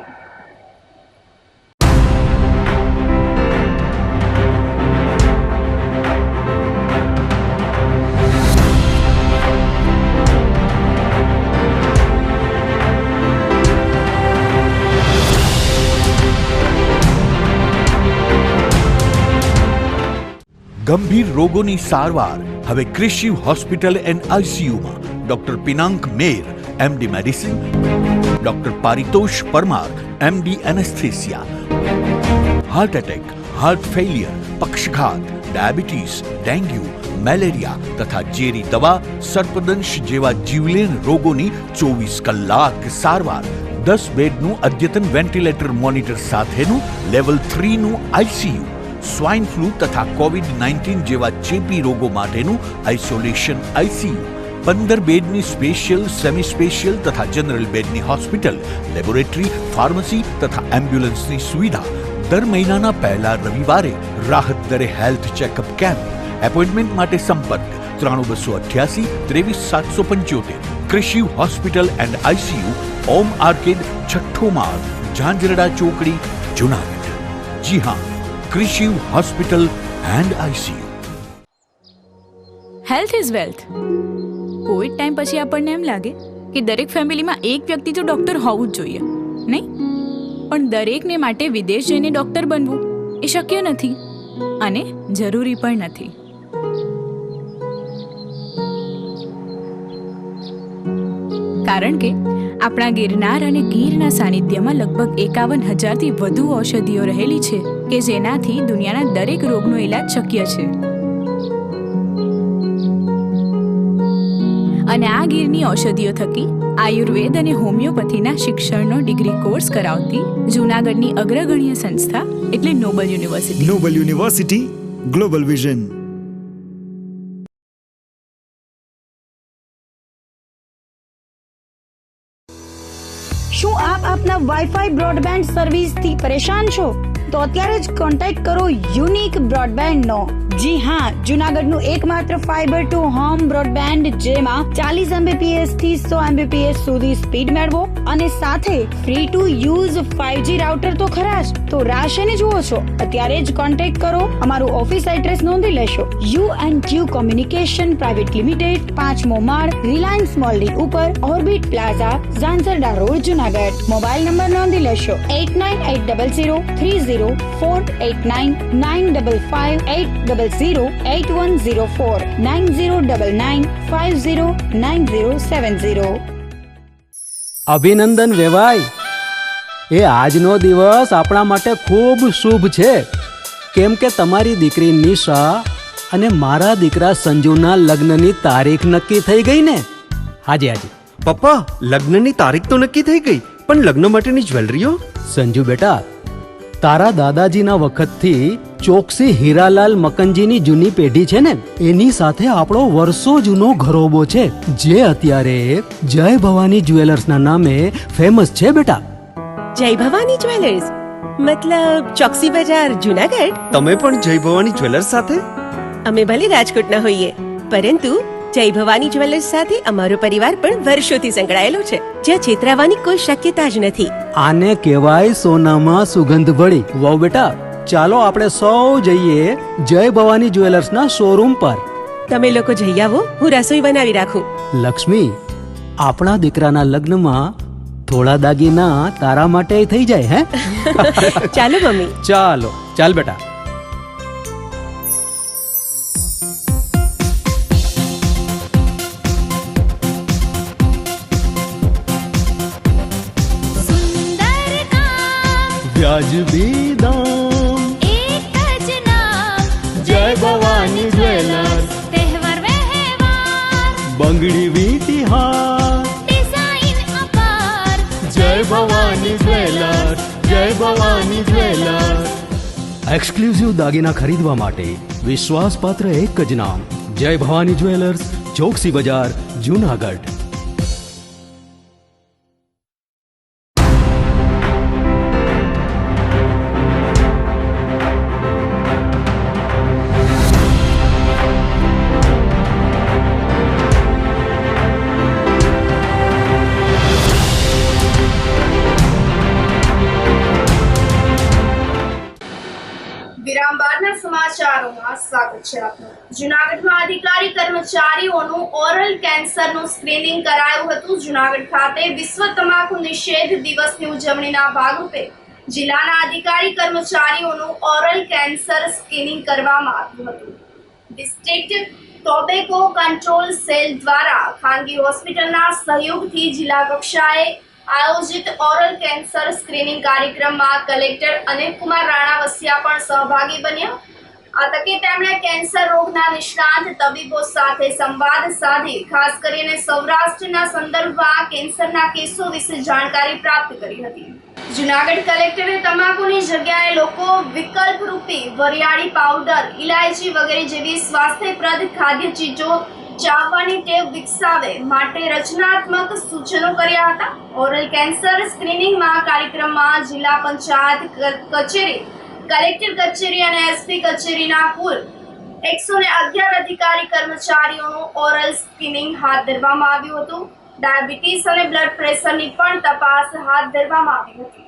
ગંભીર રોગોની સારવાર હવે કૃષિ હોસ્પિટલ એન્ડ આઈસીયુમાં doctor Pinank Mer MD medicine, doctor Paritosh Parmar MD anaesthesia, heart attack, heart failure, પક્ષઘાત, ડાયાબિટીસ, ડેન્ગ્યુ, મેલેરિયા તથા ઝેરી દવા, સર્પદંશ જેવા જીવલેણ રોગોની 24 કલાક સારવાર, 10 બેડનું અદ્યતન વેન્ટિલેટર મોનિટર સાથેનું લેવલ 3નું આઈસીયુ, સ્વાઇન ફ્લૂ તથા કોવિડ-19 જેવા ચેપી રોગો માટેનું આઇસોલેશન આઈસીયુ, 15 બેડની સ્પેશિયલ, સેમી સ્પેશિયલ તથા જનરલ બેડની હોસ્પિટલ, લેબોરેટરી, ફાર્મસી તથા એમ્બ્યુલન્સની સુવિધા, દર મહિનાના પહેલા રવિવારે રાહત દરે હેલ્થ ચેકઅપ કેમ્પ. એપોઇન્ટમેન્ટ માટે સંપર્ક 9288 23775. કૃષિ hospital and ICU, Om arcade, છઠ્ઠો માળ, ઝાંઝરડા ચોકડી, જુનાગઢ. જી હા, કૃષિ hospital and ICU. Health is wealth. Covid time પછી આપણને એમ લાગે કે દરેક ફેમિલીમાં એક વ્યક્તિ તો ડોક્ટર હોવું જ જોઈએ, નહીં? પણ દરેકને માટે વિદેશ જઈને ડોક્ટર બનવું એ શક્ય નથી અને જરૂરી પણ નથી. કારણ કે આપણા ગિરનાર અને ગીરના સાનિધ્યમાં લગભગ 51,000થી વધુ ઔષધિઓ રહેલી છે કે જેનાથી દુનિયાના દરેક રોગનો ઈલાજ શક્ય છે. અને આ ગીરની ઔષધિઓ થકી આયુર્વેદ અને હોમિયોપેથીના શિક્ષણનો ડિગ્રી કોર્સ કરાવતી જૂનાગઢની અગ્રગણ્ય સંસ્થા એટલે Noble University. Noble University, global vision. શું આપ આપના વાઈફાઈ બ્રોડબેન્ડ સર્વિસથી પરેશાન છો? તો અત્યારે જ કોન્ટેક્ટ કરો યુનિક બ્રોડબેન્ડ નો. જી હા, જૂનાગઢનું એકમાત્ર ફાઈબર ટુ હોમ બ્રોડબેન્ડ જેમાં 40 Mbps થી 100 Mbps સુધી સ્પીડ મેળવો અને સાથે free to use 5G router તો ખરા જ. તો રાહ શેની જુઓ છો? અત્યારે જ કોન્ટેક્ટ કરો. અમારું ઓફિસ એડ્રેસ નોંધી લેશો. U&Q કોમ્યુનિકેશન પ્રાઇવેટ લિમિટેડ, 5મો માળ, રિલાયન્સ મોલની ઉપર, orbit plaza, Zanzarda road, Junagadh. Mobile number નોંધી લેશો 89800304895580808104 9099509070. અભિનંદન વેવાય. એ આજનો દિવસ આપણા માટે ખૂબ શુભ છે, કેમ કે તમારી દીકરી નિશા અને મારા દીકરા સંજુના લગ્નની તારીખ નક્કી થઈ ગઈ ને. હાજી હાજી પપ્પા, લગ્નની તારીખ તો નક્કી થઈ ગઈ, પણ લગ્ન માટેની જ્વેલરીઓ? સંજુ બેટા, તારા દાદાજીના વખતથી ચોકસી હીરાલાલ મકનજીની જૂની પેઢી છે ને, એની સાથે આપણો વર્ષો જૂનો ઘરોબો છે, જે અત્યારે જય ભવાની જ્વેલર્સના નામે ફેમસ છે બેટા. જય ભવાની જ્વેલર્સ મતલબ ચોકસી બજાર, જૂનાગઢ? તમે પણ જય ભવાની જ્વેલર્સ સાથે? અમે ભલે રાજકોટના હોઈએ, પરંતુ જય ભવાની જ્વેલર્સ સાથે અમારો પરિવાર પણ વર્ષોથી સંકળાયેલો છે, જ્યાં છેતરાવાની કોઈ શક્યતા જ નથી. આને કહેવાય સોનામાં સુગંધ ભળી. વાવ બેટા, ચાલો આપણે સૌ જઈએ જય ભવાની જ્વેલર્સના શોરૂમ પર. તમે લોકો જઈ આવો, હું રસોઈ બનાવી રાખું. લક્ષ્મી, આપણા દીકરાના લગ્નમાં થોડા દાગીના તારા માટે થઈ જાય હે? ચાલો મમ્મી. ચાલો ચાલ બેટા. વ્યાજબી દામ, એક જ નામ, જય ભવાની જ્વેલર્સ. તહેવાર વ્યવહાર, બંગડી વીંટી હાર, ડિઝાઇન અપાર, જય ભવાની જ્વેલર્સ, જય ભવાની જ્વેલર્સ. એક્સક્લુઝિવ દાગીના ખરીદવા માટે વિશ્વાસપાત્ર એક જ નામ, જય ભવાની જ્વેલર્સ, ચોકસી બજાર, જૂનાગઢ. વિરામ બાદના સમાચારોમાં સ્વાગત છે આપનું. જૂનાગઢમાં અધિકારી કર્મચારીઓનું ઓરલ કેન્સરનું સ્ક્રીનિંગ કરાયું હતું. જૂનાગઢ ખાતે વિશ્વ તમાકુ નિષેધ દિવસની ઉજવણીના ભાગરૂપે જિલ્લાના અધિકારી કર્મચારીઓનું ઓરલ કેન્સર સ્ક્રીનિંગ કરવામાં આવ્યું હતું. ડિસ્ટ્રિક્ટ ટોબેકો કંટ્રોલ સેલ દ્વારા ખાનગી હોસ્પિટલના સહયોગથી જિલ્લા કક્ષાએ આયોજિત ઓરલ કેન્સર સ્ક્રીનિંગ કાર્યક્રમમાં કલેક્ટર અનિલકુમાર રાણાવસિયા પણ સહભાગી બન્યા. આ તકે તેમણે કેન્સર રોગના નિષ્ણાંત તબીબો સાથે સંવાદ સાધી ખાસ કરીને સૌરાષ્ટ્રના સંદર્ભમાં કેન્સરના કેસો વિશે જાણકારી પ્રાપ્ત કરી હતી. જૂનાગઢ કલેક્ટરે તમાકુની જગ્યાએ લોકો વિકલ્પ રૂપી વરિયાળી પાવડર, ઇલાયચી વગેરે જેવી સ્વાસ્થ્યપ્રદ ખાદ્ય ચીજો ચાવવાની ટેવ વિકસાવે માટે રચનાત્મક સૂચનો કર્યા હતા. ઓરલ કેન્સર સ્ક્રીનિંગમાં કાર્યક્રમમાં જિલ્લા પંચાયત કચેરી, કલેક્ટર કચેરી અને એસપી કચેરીના કુલ 111 અધિકારી કર્મચારીઓનું ઓરલ સ્ક્રીનિંગ હાથ ધરવામાં આવ્યું હતું. ડાયાબિટીસ અને બ્લડ પ્રેશરની પણ તપાસ હાથ ધરવામાં આવી હતી.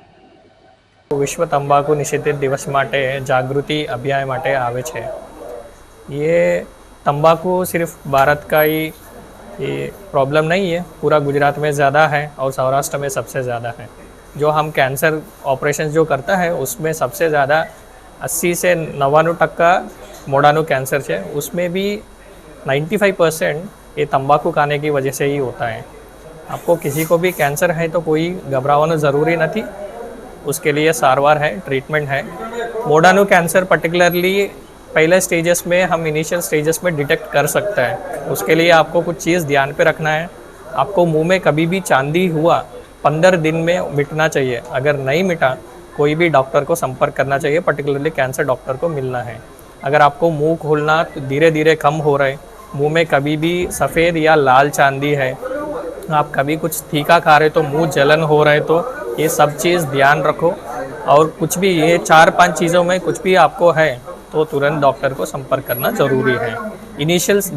विश्व तंबाकू निषेधित दिवस माटे जागृति अभियान माटे आवे छे। ये तंबाकू सिर्फ भारत का ही ये प्रॉब्लम नहीं है, पूरा गुजरात में ज़्यादा है और सौराष्ट्र में सबसे ज़्यादा है। जो हम कैंसर ऑपरेशन जो करता है उसमें सबसे ज़्यादा 80 से 99% मोड़ानु कैंसर है, उसमें भी 95% ये तंबाकू खाने की वजह से ही होता है। आपको किसी को भी कैंसर है तो कोई घबराना ज़रूरी नहीं, उसके लिए सारवार है, ट्रीटमेंट है। मोड़ानु कैंसर पर्टिकुलरली पहले स्टेजेस में हम इनिशियल स्टेजेस में डिटेक्ट कर सकते हैं। उसके लिए आपको कुछ चीज़ ध्यान पे रखना है। आपको मुंह में कभी भी चांदी हुआ 15 दिन में मिटना चाहिए। अगर नहीं मिटा कोई भी डॉक्टर को संपर्क करना चाहिए, पर्टिकुलरली कैंसर डॉक्टर को मिलना है। अगर आपको मुंह खोलना धीरे धीरे कम हो रहा है, मुंह में कभी भी सफ़ेद या लाल चांदी है, आप कभी कुछ तीखा खा रहे तो मुंह जलन हो रहा है, तो ये सब चीज़ ध्यान रखो। और कुछ भी ये 4-5 चीज़ों में कुछ भी आपको है तो तुरंत डॉक्टर को संपर्क करना ज़रूरी है।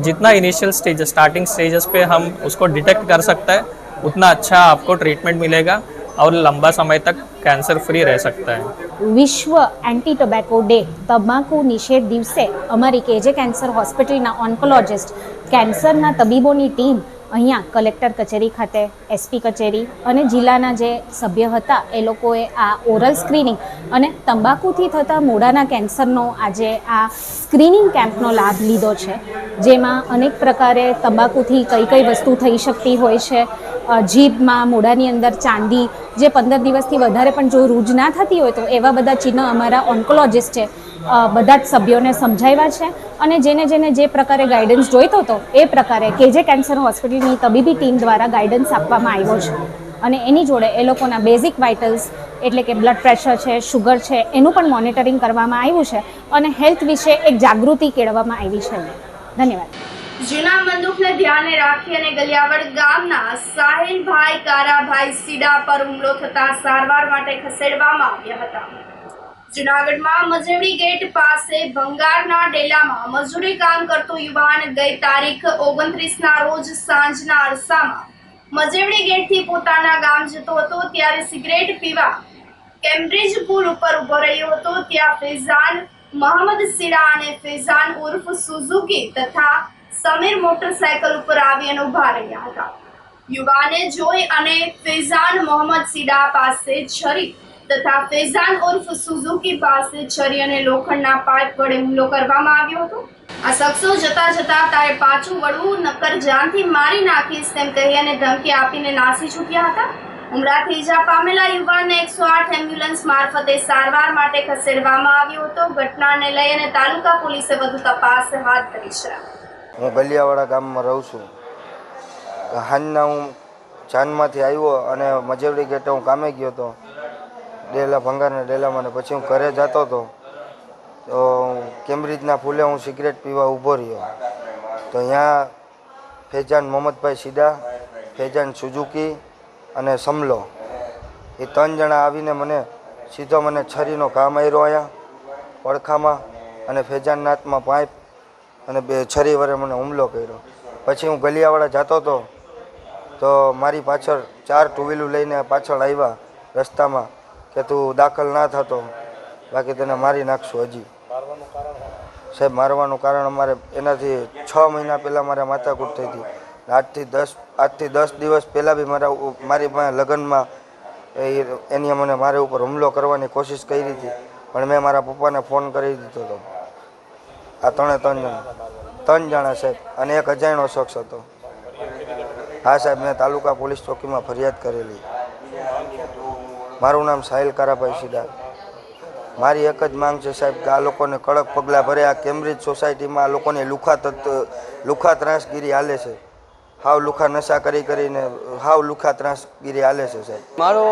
जितना इनिशियल स्टेज स्टार्टिंग स्टेजेस पे हम उसको डिटेक्ट कर सकते हैं, उतना अच्छा आपको ट्रीटमेंट मिलेगा और लंबा समय तक कैंसर फ्री रह सकता है। विश्व एंटी टोबैको डे तंबाकू निषेध दिवसे अमरी केजे कैंसर हॉस्पिટલના ઓન્કોલોજિસ્ટ કેન્સરના તબીબોની ટીમ અહીંયા કલેક્ટર કચેરી ખાતે એસપી કચેરી અને જિલ્લાના જે સભ્ય હતા એ લોકોએ આ ઓરલ સ્ક્રીનિંગ અને તંબાકુથી થતા મોઢાના કેન્સરનો આજે આ સ્ક્રીનિંગ કેમ્પનો લાભ લીધો છે, જેમાં અનેક પ્રકારે તંબાકુથી કઈ કઈ વસ્તુ થઈ શકતી હોય છે, જીભમાં મોઢાની અંદર ચાંદી જે 15 દિવસથી વધારે પણ જો રૂજ ના થતી હોય તો એવા બધા ચિહ્ન અમારા ઓન્કોલોજિસ્ટ છે બધા જ સભ્યોને સમજાવ્યા છે અને જેને જેને જે પ્રકારે ગાઈડન્સ જોઈતો હતો એ પ્રકારે કેજે કેન્સર હોસ્પિટલની તબીબી ટીમ દ્વારા ગાઈડન્સ આપવામાં આવ્યો છે અને એની જોડે એ લોકોના બેઝિક વાઇટલ્સ એટલે કે બ્લડ પ્રેશર છે, શુગર છે, એનું પણ મોનિટરિંગ કરવામાં આવ્યું છે અને હેલ્થ વિશે એક જાગૃતિ કેળવવામાં આવી છે। ધન્યવાદ। જૂના બંદૂકને ધ્યાને રાખી અને ગલિયાવડ ગામના સાહિલભાઈ કારાભાઈ સીડા પર હુમલો થતા સારવાર માટે ખસેડવામાં આવ્યા હતા। જૂનાગઢમાં મજેવડી ગેટ પાસે ભંગારના ડેલામાં મજૂરી કામ કરતો યુવાન ગઈ તારીખ 29ના રોજ સાંજના અરસામાં મજેવડી ગેટથી પોતાના ગામ જતો હતો ત્યારે સિગરેટ પીવા કેમ્બ્રિજ પુલ ઉપર ઊભો રહ્યો હતો। ત્યાં ફૈઝાન મોહમ્મદ સીડા અને ફૈઝાન ઉર્ફ સુઝુકી તથા સમીર મોટરસાયકલ ઉપર આવી અને ઊભા રહ્યા હતા। યુવાને જોઈ અને ફૈઝાન મોહમ્મદ સીડા પાસે છરી તથા ફૈઝાન ઉર્ફ સુઝુકી પાસે છરી અને લોખંડના પાઇપ વડે હુમલો કરવામાં આવ્યો હતો। આ શખ્સો જતા જતા તારે પાછું વળવું નકર જાનથી મારી નાખીશ તેમ કહી અને ધમકી આપીને નાસી છૂટ્યા હતા। હુમલાથી ઇજા પામેલા યુવાનને 108 એમ્બ્યુલન્સ મારફતે સારવાર માટે ખસેડવામાં આવ્યો હતો। ઘટનાને લઈ અને તાલુકા પોલીસે વધુ તપાસ હાથ ધરી છે। હું ગલિયાવાડા ગામમાં રહું છું। હાંજના હું જાનમાંથી આવ્યો અને મજેવડી ગેટે હું કામે ગયો હતો ડેલા ભંગારના ડેલામાં, ને પછી હું ઘરે જતો હતો તો કેમ્બ્રિજના ફૂલે હું સિગરેટ પીવા ઊભો રહ્યો તો અહીંયા ફૈજાન મોહમ્મદભાઈ સીડા, ફૈજાન સુઝુકી અને સમલો એ 3 જણા આવીને મને સીધો મને છરીનો ઘા માર્યો અહીંયા પડખામાં અને ફૈજાનના હાથમાં પાઇપ અને છરી વડે મને હુમલો કર્યો। પછી હું ગલિયાવાડા જતો હતો તો મારી પાછળ 4 ટુ વ્હીલર લઈને પાછળ આવ્યા રસ્તામાં કે તું દાખલ ના થતો બાકી તને મારી નાખશું। હજી સાહેબ મારવાનું કારણ અમારે એનાથી 6 મહિના પહેલાં મારા માથાકૂટ થઈ હતી। આજથી 10 દિવસ પહેલાં બી મારી પાસે લગ્નમાં એની મને મારા ઉપર હુમલો કરવાની કોશિશ કરી હતી પણ મેં મારા પપ્પાને ફોન કરી દીધો હતો। આ 3 જણા સાહેબ અને એક અજાણ્યો શખ્સ હતો। હા સાહેબ મેં તાલુકા પોલીસ ચોકીમાં ફરિયાદ કરેલી। મારું નામ સાહિલ કારાભાઈ સીડા। મારી એક જ માંગ છે સાહેબ કે આ લોકોને કડક પગલાં ભરે। આ કેમ્બ્રિજ સોસાયટીમાં આ લોકોને લુખા ત્રાસગીરી હાલે છે, હાવ લુખા નશા કરીને હાવ લુખા ત્રાસગીરી હાલે છે સાહેબ। મારો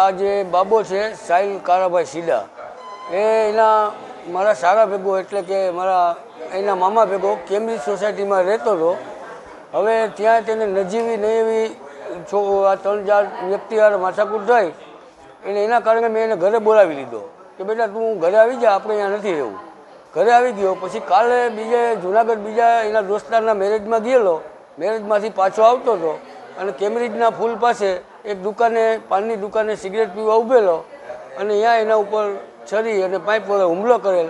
આ જે બાબો છે સાહિલ કારાભાઈ સીડા એના મારા સારા ભેગો એટલે કે મારા એના મામા ભેગો કેમ્બ્રિજ સોસાયટીમાં રહેતો હતો। હવે ત્યાં તેને નજીવી નહીં એવી આ 3-4 વ્યક્તિ માથાકૂટ થઈ એને એના કારણે મેં એને ઘરે બોલાવી લીધો કે બેટા તું ઘરે આવી જા, આપણે અહીંયા નથી રહેવું। ઘરે આવી ગયો પછી કાલે જુનાગઢ બીજા એના દોસ્તારના મેરેજમાં ગયેલો, મેરેજમાંથી પાછો આવતો હતો અને કેમ્બ્રિજના પુલ પાસે એક દુકાને પાનની દુકાને સિગરેટ પીવા ઊભેલો અને અહીંયા એના ઉપર છરી અને પાઇપ વડે હુમલો કરેલ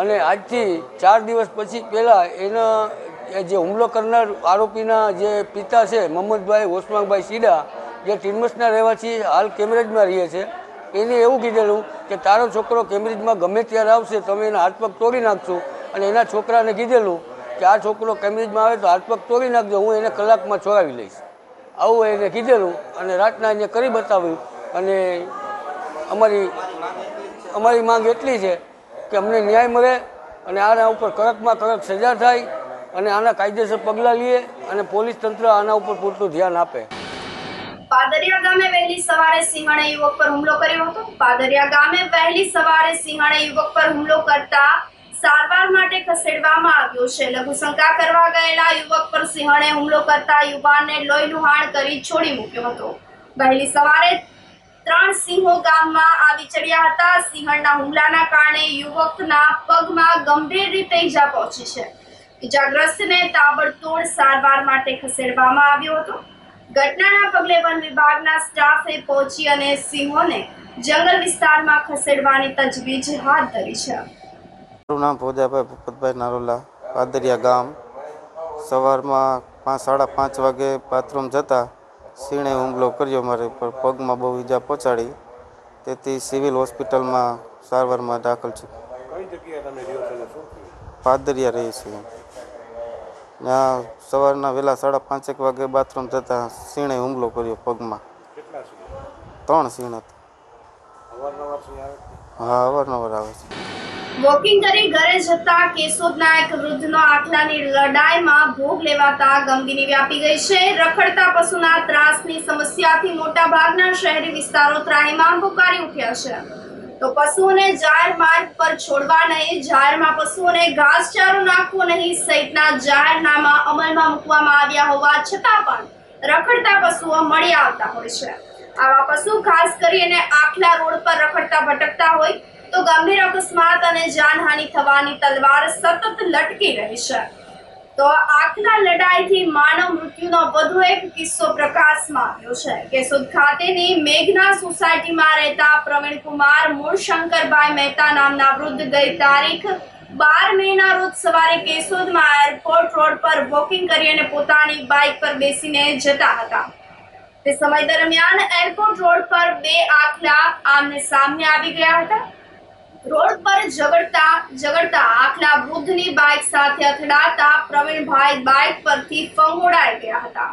અને આજથી 4 દિવસ પછી પહેલાં એના જે હુમલો કરનાર આરોપીના જે પિતા છે મોહમ્મદભાઈ ઓસમાનભાઈ સીડા જે ટીનમસના રહેવાથી હાલ કેમ્બ્રિજમાં રહે છે, એને એવું કીધેલું કે તારો છોકરો કેમ્બ્રિજમાં ગમે ત્યારે આવશે તમે એના હાથ પગ તોડી નાખશું અને એના છોકરાને કીધેલું કે આ છોકરો કેમ્બ્રિજમાં આવે તો હાથ પગ તોડી નાખજો, હું એને કલાકમાં છોડાવી લઈશ। આવું એને કીધેલું અને રાતના એને કરી બતાવ્યું અને અમારી માંગ એટલી છે કે અમને ન્યાય મળે અને આના ઉપર કડકમાં કડક સજા થાય અને આના કાયદેસર પગલાં લઈએ અને પોલીસ તંત્ર આના ઉપર પૂરતું ધ્યાન આપે. પાદરિયા ગામે વહેલી સવારે સિંહણે યુવક પર હુમલો કર્યો હતો. પાદરિયા ગામે વહેલી સવારે સિંહણે યુવક પર હુમલો કરતા સારવાર માટે ખસેડવામાં આવ્યો છે. લઘુશંકા કરવા ગયેલા યુવક પર સિંહણે હુમલો કરતા યુવાનને લોહીલુહાણ કરી છોડી મૂક્યો હતો. વહેલી સવારે 3 સિંહો ગામમાં આવી ચડ્યા હતા. સિંહણના હુમલાના કારણે યુવકના પગમાં ગંભીર રીતે ઈજા પહોંચી છે. ઈજાગ્રસ્તને તાબડતોડ સારવાર માટે ખસેડવામાં આવ્યો હતો. ઘટનાના પગલે વન વિભાગના સ્ટાફે પહોંચી અને સિંહોને જંગલ વિસ્તારમાં ખસેડવાની તજવીજ હાથ ધરી છે. મારું નામ ભોજાભાઈ ભૂપતભાઈ નારોલા, પાદરિયા ગામ. સવારમાં 5:30 વાગે બાથરૂમ જતા સિંહણે હુમલો કર્યો મારે પર, પગમાં બહુ ઈજા પહોંચાડી. તેથી સિવિલ હોસ્પિટલમાં સારવારમાં દાખલ છું. પાદરિયા રહી છે. ત્યાં સવારના વહેલા 5:30 વાગે બાથરૂમ જતા સિંહણે હુમલો કર્યો પગમાં. 3 સિંહ હતા. હા, અવારનવાર આવે છે. વોકિંગ કરી ઘરે જતા કેશોદના એક વૃદ્ધનો આખલાની લડાઈમાં ભોગ લેવાતા ગમગીની વ્યાપી ગઈ છે. રખડતા પશુના ત્રાસની સમસ્યાથી મોટા ભાગના શહેરી વિસ્તારો ત્રાહિમામ પુકારી ઉઠ્યા છે. તો પશુઓને જાહેર માર્ગ પર છોડવા નહીં, જાહેરમાં પશુઓને ઘાસચારો નાખવો નહીં સહિતના જાહેરનામા અમલમાં મૂકવામાં આવ્યા હોવા છતાં પણ રખડતા પશુઓ મળી આવતા હોય છે. આવા પશુ ખાસ કરીને આખલા રોડ પર રખડતા ભટકતા હોય તો ગંભીર અકસ્માત અને જાનહાનિ થવાની તલવાર સતત લટકી રહી છે. તો આખલા લડાઈથી માનવ મૃત્યુનો વધુ એક કિસ્સો પ્રકાશમાં આવ્યો છે. કેશોદ ખાતેની મેઘના સોસાયટીમાં રહેતા પ્રવીણકુમાર મૂળ શંકરભાઈ મહેતા નામના વૃદ્ધ ગઈ તારીખ 12 મેના રોજ સવારે કેશોદમાં એરપોર્ટ રોડ પર વોકિંગ કરી અને પોતાની બાઇક પર બેસીને જતા હતા. તે સમય દરમિયાન એરપોર્ટ રોડ પર 2 આખલા આમને સામને આવી ગયા હતા. રોડ પર ઝઘડતા આખલા વૃદ્ધની બાઇક સાથે અથડાતા પ્રવીણભાઈ બાઇક પરથી ફંગોળાઈ ગયા હતા,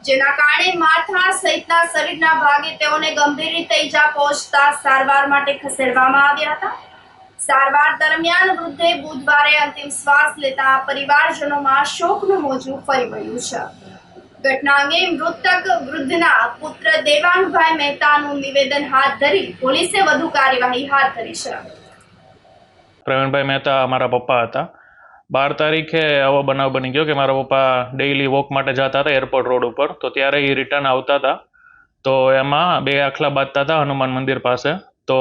જેના કારણે માથા સહિતના શરીરના ભાગે તેઓને ગંભીર રીતે ઈજા પહોંચતા સારવાર માટે ખસેડવામાં આવ્યા હતા. સારવાર દરમિયાન વૃદ્ધે બુધવારે અંતિમ શ્વાસ લેતા પરિવારજનોમાં શોકનું મોજું ફરી વળ્યું છે. ઘટના અંગે મૃતક વૃદ્ધના પુત્ર દેવાંગભાઈ મહેતાનું નિવેદન હાથ ધરી પોલીસે વધુ કાર્યવાહી હાથ ધરી છે. પ્રવીણભાઈ મહેતા અમારા પપ્પા હતા. 12 તારીખે આવો બનાવ બની ગયો કે મારા પપ્પા ડેઈલી વોક માટે જતા હતા એરપોર્ટ રોડ ઉપર. તો ત્યારે એ રિટર્ન આવતા હતા તો એમાં 2 આખલા બાંધતા હતા હનુમાન મંદિર પાસે. તો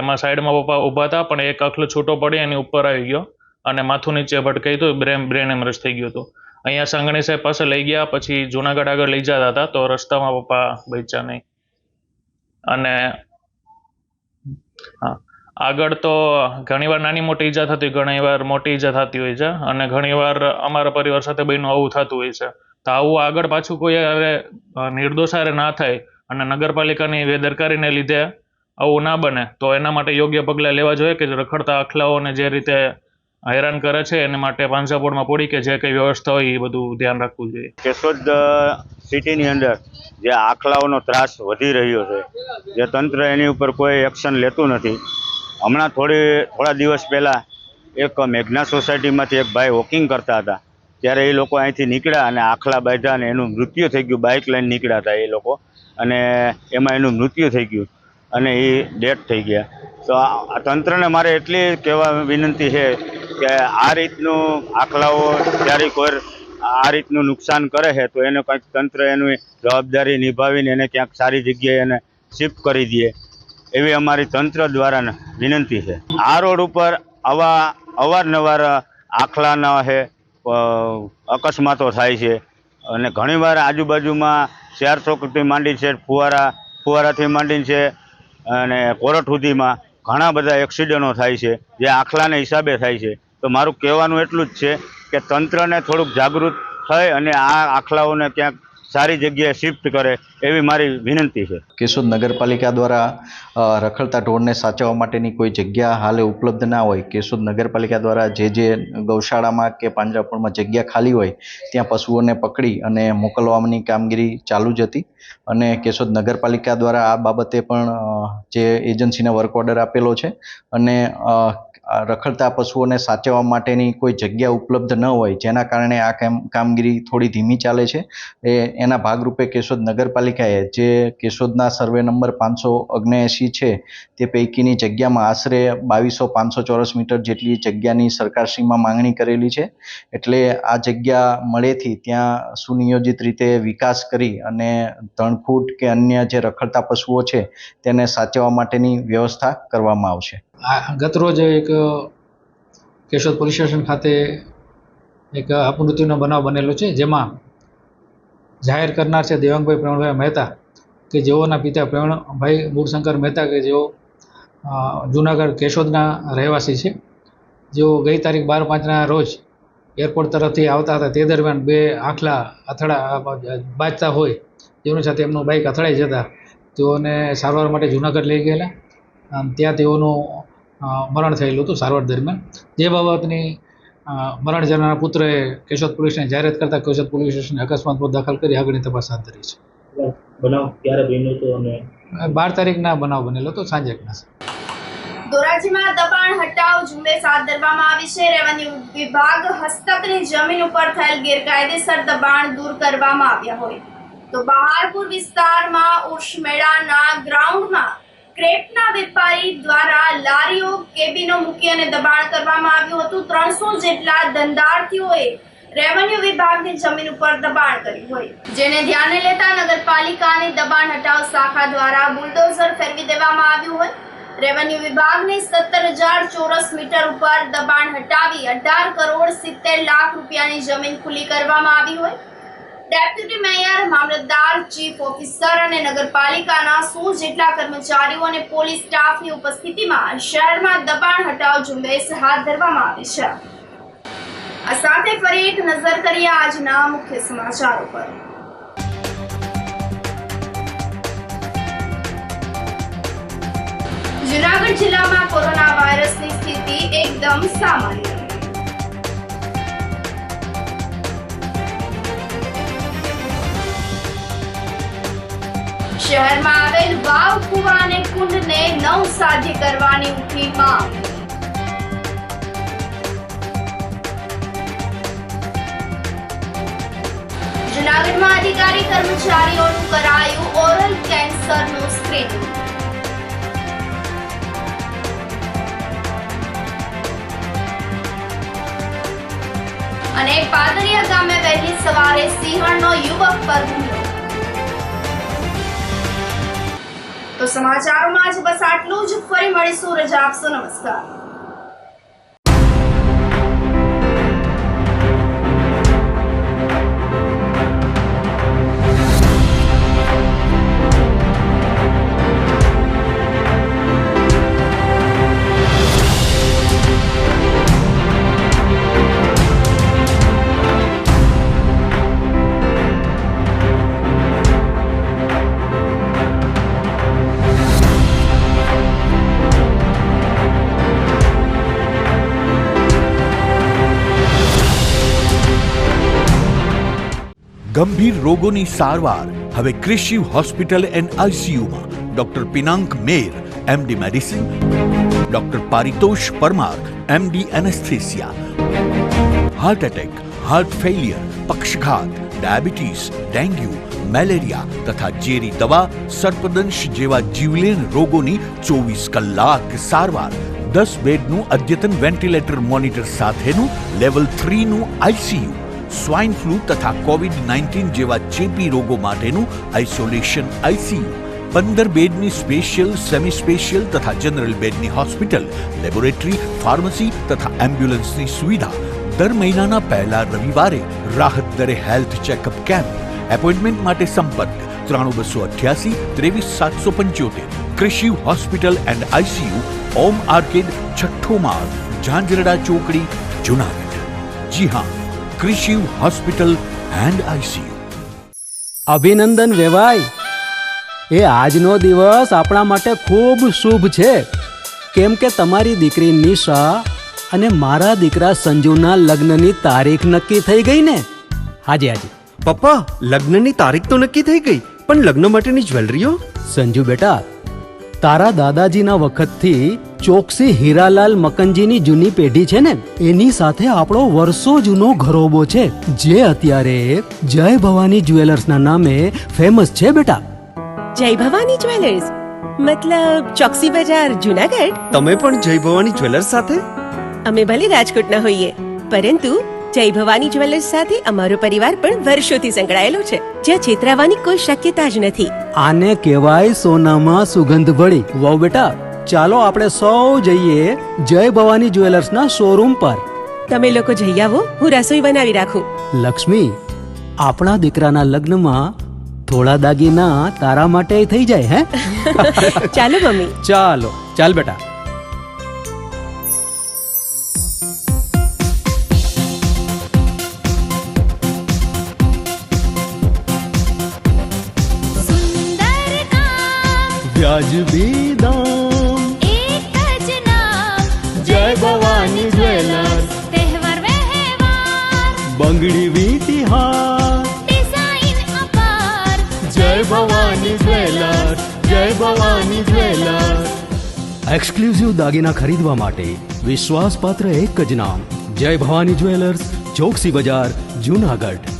એમાં સાઈડમાં પપ્પા ઊભા હતા પણ એક આખલો છૂટો પડી એની ઉપર આવી ગયો અને માથું નીચે ભટકાઈ હતું. બ્રેન હેમરેજ થઈ ગયું હતું. અહીંયા સાંગણી સાહેબ પાસે લઈ ગયા, પછી જુનાગઢ આગળ લઈ જતા હતા તો રસ્તામાં પપ્પા બચ્યા નહીં. અને હા, આગળ તો ઘણીવાર નાની મોટી ઈજા થતી, ઘણીવાર મોટી ઈજા થતી હોય છે અને ઘણીવાર અમારા પરિવાર સાથે બહેનું આવું થતું હોય છે. તો આવું આગળ પાછું કોઈ હવે નિર્દોષ હારે ના થાય અને નગરપાલિકાની બેદરકારીને લીધે આવું ના બને તો એના માટે યોગ્ય પગલાં લેવા જોઈએ કે રખડતા આખલાઓને જે રીતે હેરાન કરે છે એને માટે પાંજરાપોળમાં પડી કે જે કંઈ વ્યવસ્થા હોય એ બધું ધ્યાન રાખવું જોઈએ. કેશોદ સિટીની અંદર જે આખલાઓનો ત્રાસ વધી રહ્યો છે, જે તંત્ર એની ઉપર કોઈ એક્શન લેતું નથી. હમણાં થોડા દિવસ પહેલાં એક મેઘના સોસાયટીમાંથી એક ભાઈ વોકિંગ કરતા હતા ત્યારે એ લોકો અહીંથી નીકળ્યા અને આખલા બાંધ્યા અને એનું મૃત્યુ થઈ ગયું. બાઇક લઈને નીકળ્યા હતા એ લોકો અને એમાં એનું મૃત્યુ થઈ ગયું અને એ ડેથ થઈ ગયા. તો આ તંત્રને મારે એટલી કહેવા વિનંતી છે કે આ રીતનું આખલાઓ જ્યારે કોઈ આ રીતનું નુકસાન કરે છે તો એને કંઈક તંત્ર એની જવાબદારી નિભાવીને એને ક્યાંક સારી જગ્યાએ એને શિફ્ટ કરી દે એવી અમારી તંત્ર દ્વારા વિનંતી છે. આ રોડ ઉપર અવારનવાર આખલાના છે અકસ્માતો થાય છે અને ઘણીવાર આજુબાજુમાં 4 ચોકથી માંડી છે, ફુવારાથી માંડીને છે અને કોરટ સુધીમાં ઘણા બધા એક્સિડન્ટો થાય છે જે આખલાને હિસાબે થાય છે. તો મારું કહેવાનું એટલું જ છે કે તંત્રને થોડુંક જાગૃત થઈ અને આ આખલાઓને ક્યાંક સારી જગ્યાએ શિફ્ટ કરે એવી મારી વિનંતી છે. કેશોદ નગરપાલિકા દ્વારા રખડતા ઢોરને સાચવવા માટેની કોઈ જગ્યા હાલે ઉપલબ્ધ ના હોય, કેશોદ નગરપાલિકા દ્વારા જે ગૌશાળામાં કે પાંજરાપોળમાં જગ્યા ખાલી હોય ત્યાં પશુઓને પકડી અને મોકલવાની કામગીરી ચાલુ જ હતી અને કેશોદ નગરપાલિકા દ્વારા આ બાબતે પણ જે એજન્સીને વર્ક ઓર્ડર આપેલો છે અને રખડતા પશુઓને સાચવવા માટેની કોઈ જગ્યા ઉપલબ્ધ ન હોય, જેના કારણે આ કામગીરી થોડી ધીમી ચાલે છે. એના ભાગરૂપે કેશોદ નગરપાલિકાએ જે કેશોદના સર્વે નંબર 579 છે તે પૈકીની જગ્યામાં આશરે 2200-500 ચોરસ મીટર જેટલી જગ્યાની સરકારશ્રીમાં માંગણી કરેલી છે. એટલે આ જગ્યા મળેથી ત્યાં સુનિયોજિત રીતે વિકાસ કરી અને ધણફૂટ કે અન્ય જે રખડતા પશુઓ છે તેને સાચવવા માટેની વ્યવસ્થા કરવામાં આવશે. ગતરોજ એક કેશોદ પોલીસ સ્ટેશન ખાતે એક અપમૃત્યુનો બનાવ બનેલો છે, જેમાં જાહેર કરનાર છે દેવાંગભાઈ પ્રવીણભાઈ મહેતા, કે જેઓના પિતા પ્રવીણભાઈ મૂળશંકર મહેતા, કે જેઓ જૂનાગઢ કેશોદના રહેવાસી છે. જેઓ ગઈ તારીખ 12/5ના રોજ એરપોર્ટ તરફથી આવતા હતા. તે દરમિયાન બે આખલા બાજતા હોય જેની સાથે એમનું બાઇક અથડાઈ જતા તેઓને સારવાર માટે જૂનાગઢ લઈ ગયેલા. ત્યાં તેઓનું મરણ થયેલું હતું સારવાર દરમિયાન. જે બાબતની મરણ જનારના પુત્રએ કેશોદ પોલીસને જાહેરાત કરતાં કેશોદ પોલીસ સ્ટેશને અકસ્માત ગુનો દાખલ કરી આગળની તપાસ હાથ ધરી છે. બનાવ ક્યારે બન્યો હતો અને 12 તારીખના બનાવ બનેલો હતો સાંજેકના. ધોરાજીમાં દબાણ હટાવ ઝુંબેશ હાથ ધરવામાં આવી છે. રેવન્યુ વિભાગ હસ્તકની જમીન ઉપર થયેલ ગેરકાયદેસર દબાણ દૂર કરવામાં આવ્યા હોય તો બહારપુર વિસ્તારમાં ઉર્ષ મેળાના ગ્રાઉન્ડમાં ક્રેપના વેપારી દ્વારા લારીઓ કેબિનો મૂકી અને દબાણ કરવામાં આવ્યું હતું. 300 જેટલા ધંધાર્થીઓએ રેવન્યુ વિભાગની જમીન ઉપર દબાણ કર્યું હોય, જેને ધ્યાને લેતા નગરપાલિકાની દબાણ હટાવ શાખા દ્વારા બુલડોઝર ફેરવી દેવામાં આવ્યું હોય. રેવન્યુ વિભાગની 17,000 ચોરસ મીટર ઉપર દબાણ હટાવી 18,70,00,000 રૂપિયાની જમીન ખુલ્લી કરવામાં આવી હોય. ડેપ્યુટી મેયર, મામલતદાર, ચીફ ઓફિસર અને નગરપાલિકાના 100 જેટલા કર્મચારીઓ અને પોલીસ સ્ટાફની ઉપસ્થિતિમાં શહેરમાં દબાણ હટાવ ઝુંબેશ હાથ ધરવામાં આવી છે. આ સાથે ફરી એક નજર કરીએ આજના મુખ્ય સમાચારો પર. જૂનાગઢ જિલ્લામાં કોરોના વાયરસની સ્થિતિ એકદમ સામાન્ય. શહેરમાં આવેલ વાવ, કુવા અને કુંડને નવસાધ્ય કરવાની ઉઠી માંગ. જૂનાગઢમાં અધિકારી કર્મચારીઓનું કરાયું ઓરલ કેન્સરનું સ્ક્રીનિંગ. અને પાદરિયા ગામે વહેલી સવારે સિંહણનો યુવક પર હુમલો. તો સમાચારોમાં આજ બસ આટલું જ. ફરી મળીશું. રજા આપશો. નમસ્કાર. ગંભીર રોગોની સારવાર હવે કૃષિ હોસ્પિટલ એન્ડ આઈસીયુમાં doctor Pinank Mer, MD medicine, doctor Paritosh Parmar, MD anaesthesia. Heart attack, heart failure, પક્ષઘાત, ડાયાબિટીસ, ડેન્ગ્યુ, મેલેરિયા તથા ઝેરી દવા, સર્પદંશ જેવા જીવલેણ રોગોની 24 કલાક સારવાર. 10 બેડનું અદ્યતન વેન્ટિલેટર મોનિટર સાથેનું લેવલ 3નું આઈસીયુ. સ્વાઇન ફ્લૂ તથા કોવિડ-19 જેવા ચેપી રોગો માટેનું આઇસોલેશન આઈસીયુ. 15 બેડની સ્પેશિયલ, સેમી સ્પેશિયલ તથા જનરલ બેડની હોસ્પિટલ, લેબોરેટરી, ફાર્મસી તથા એમ્બ્યુલન્સની સુવિધા. દર મહિનાના પહેલા રવિવારે રાહત દરે હેલ્થ ચેકઅપ કેમ્પ. એપોઇન્ટમેન્ટ માટે સંપર્ક 9288 23775. કૃષિ hospital and ICU, Om arcade, છઠ્ઠો માળ, ઝાંઝરડા ચોકડી, જૂનાગઢ. જી હા, કૃષિ હોસ્પિટલ એન્ડ આઈસીયુ. અભિનંદન વેવાઈ, એ આજનો દિવસ આપણા માટે ખૂબ શુભ છે, કેમ કે તમારી દીકરી નિશા અને મારા દીકરા સંજુના લગ્નની તારીખ નક્કી થઈ ગઈ ને. હાજી હાજી પપ્પા, લગ્નની તારીખ તો નક્કી થઈ ગઈ, પણ લગ્ન માટેની જ્વેલરીઓ? સંજુ બેટા, તારા દાદાજીના વખતથી ચોકસી હીરાલાલ મકનજીની જૂની પેઢી છે ને એની સાથે આપણો વર્ષો જૂનો ઘરોબો છે જે અત્યારે જય ભવાની જ્વેલર્સના નામે ફેમસ છે બેટા. જય ભવાની જ્વેલર્સ મતલબ ચોકસી બજાર જુનાગઢ. તમે પણ જય ભવાની જ્વેલર્સ સાથે? અમે ભલે રાજકોટના હોઈએ પરંતુ જય ભવાની જ્વેલર્સ સાથે અમારો પરિવાર પણ વર્ષોથી સંકળાયેલો છે, જ્યાં છેતરાવાની કોઈ શક્યતા જ નથી. આને કહેવાય સોનામાં સુગંધ ભળી. વાવ બેટા, ચાલો આપણે સૌ જઈએ જય ભવાની જ્વેલર્સના શોરૂમ પર. તમે લોકો જઈ આવો, હું રસોઈ બનાવી રાખું. લક્ષ્મી, આપણા દીકરાના લગ્નમાં થોડા દાગીના તારા માટે થઈ જાય હે? ચાલો મમ્મી. ચાલો ચાલ બેટા. વ્યાજબી દામ એક જ નામ જય ભવાની જ્વેલર્સ. તહેવાર વ્યવહાર બંગડી વીટી હાર ડિઝાઇન અપાર જય ભવાની જ્વેલર્સ. જય ભવાની જ્વેલર્સ. એક્સક્લુઝિવ દાગીના ખરીદવા માટે વિશ્વાસપાત્ર એક જ નામ જય ભવાની જ્વેલર્સ, ચોકસી બજાર, જુનાગઢ.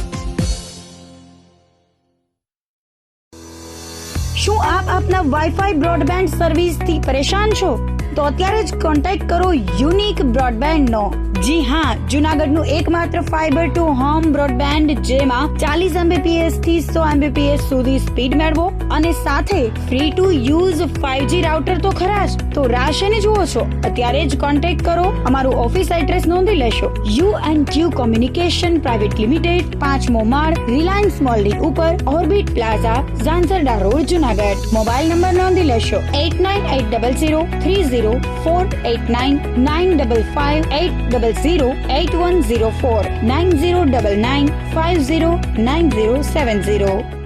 શું આપ આપના વાઈફાઈ બ્રોડબેન્ડ સર્વિસથી પરેશાન છો? તો અત્યારે જ કોન્ટેક્ટ કરો યુનિક બ્રોડબેન્ડ નો. જી હા, જુનાગઢનું એકમાત્ર ફાઈબર ટુ હોમ બ્રોડબેન્ડ જેમાં 40 Mbps થી 100 Mbps સુધી સ્પીડ મેળવો અને સાથે free to use 5G router તો ખરા જ. તો રાહ શેને જુઓ છો? અત્યારે જ કોન્ટેક્ટ કરો. અમારું ઓફિસ એડ્રેસ નોંધી લેશો. U&Q કોમ્યુનિકેશન પ્રાઇવેટ લિમિટેડ, 5મો માળ, રિલાયન્સ મોલની ઉપર, orbit plaza, Zanzarda road, Junagadh. Mobile number નોંધી લેશો 898003048995580081049099509070.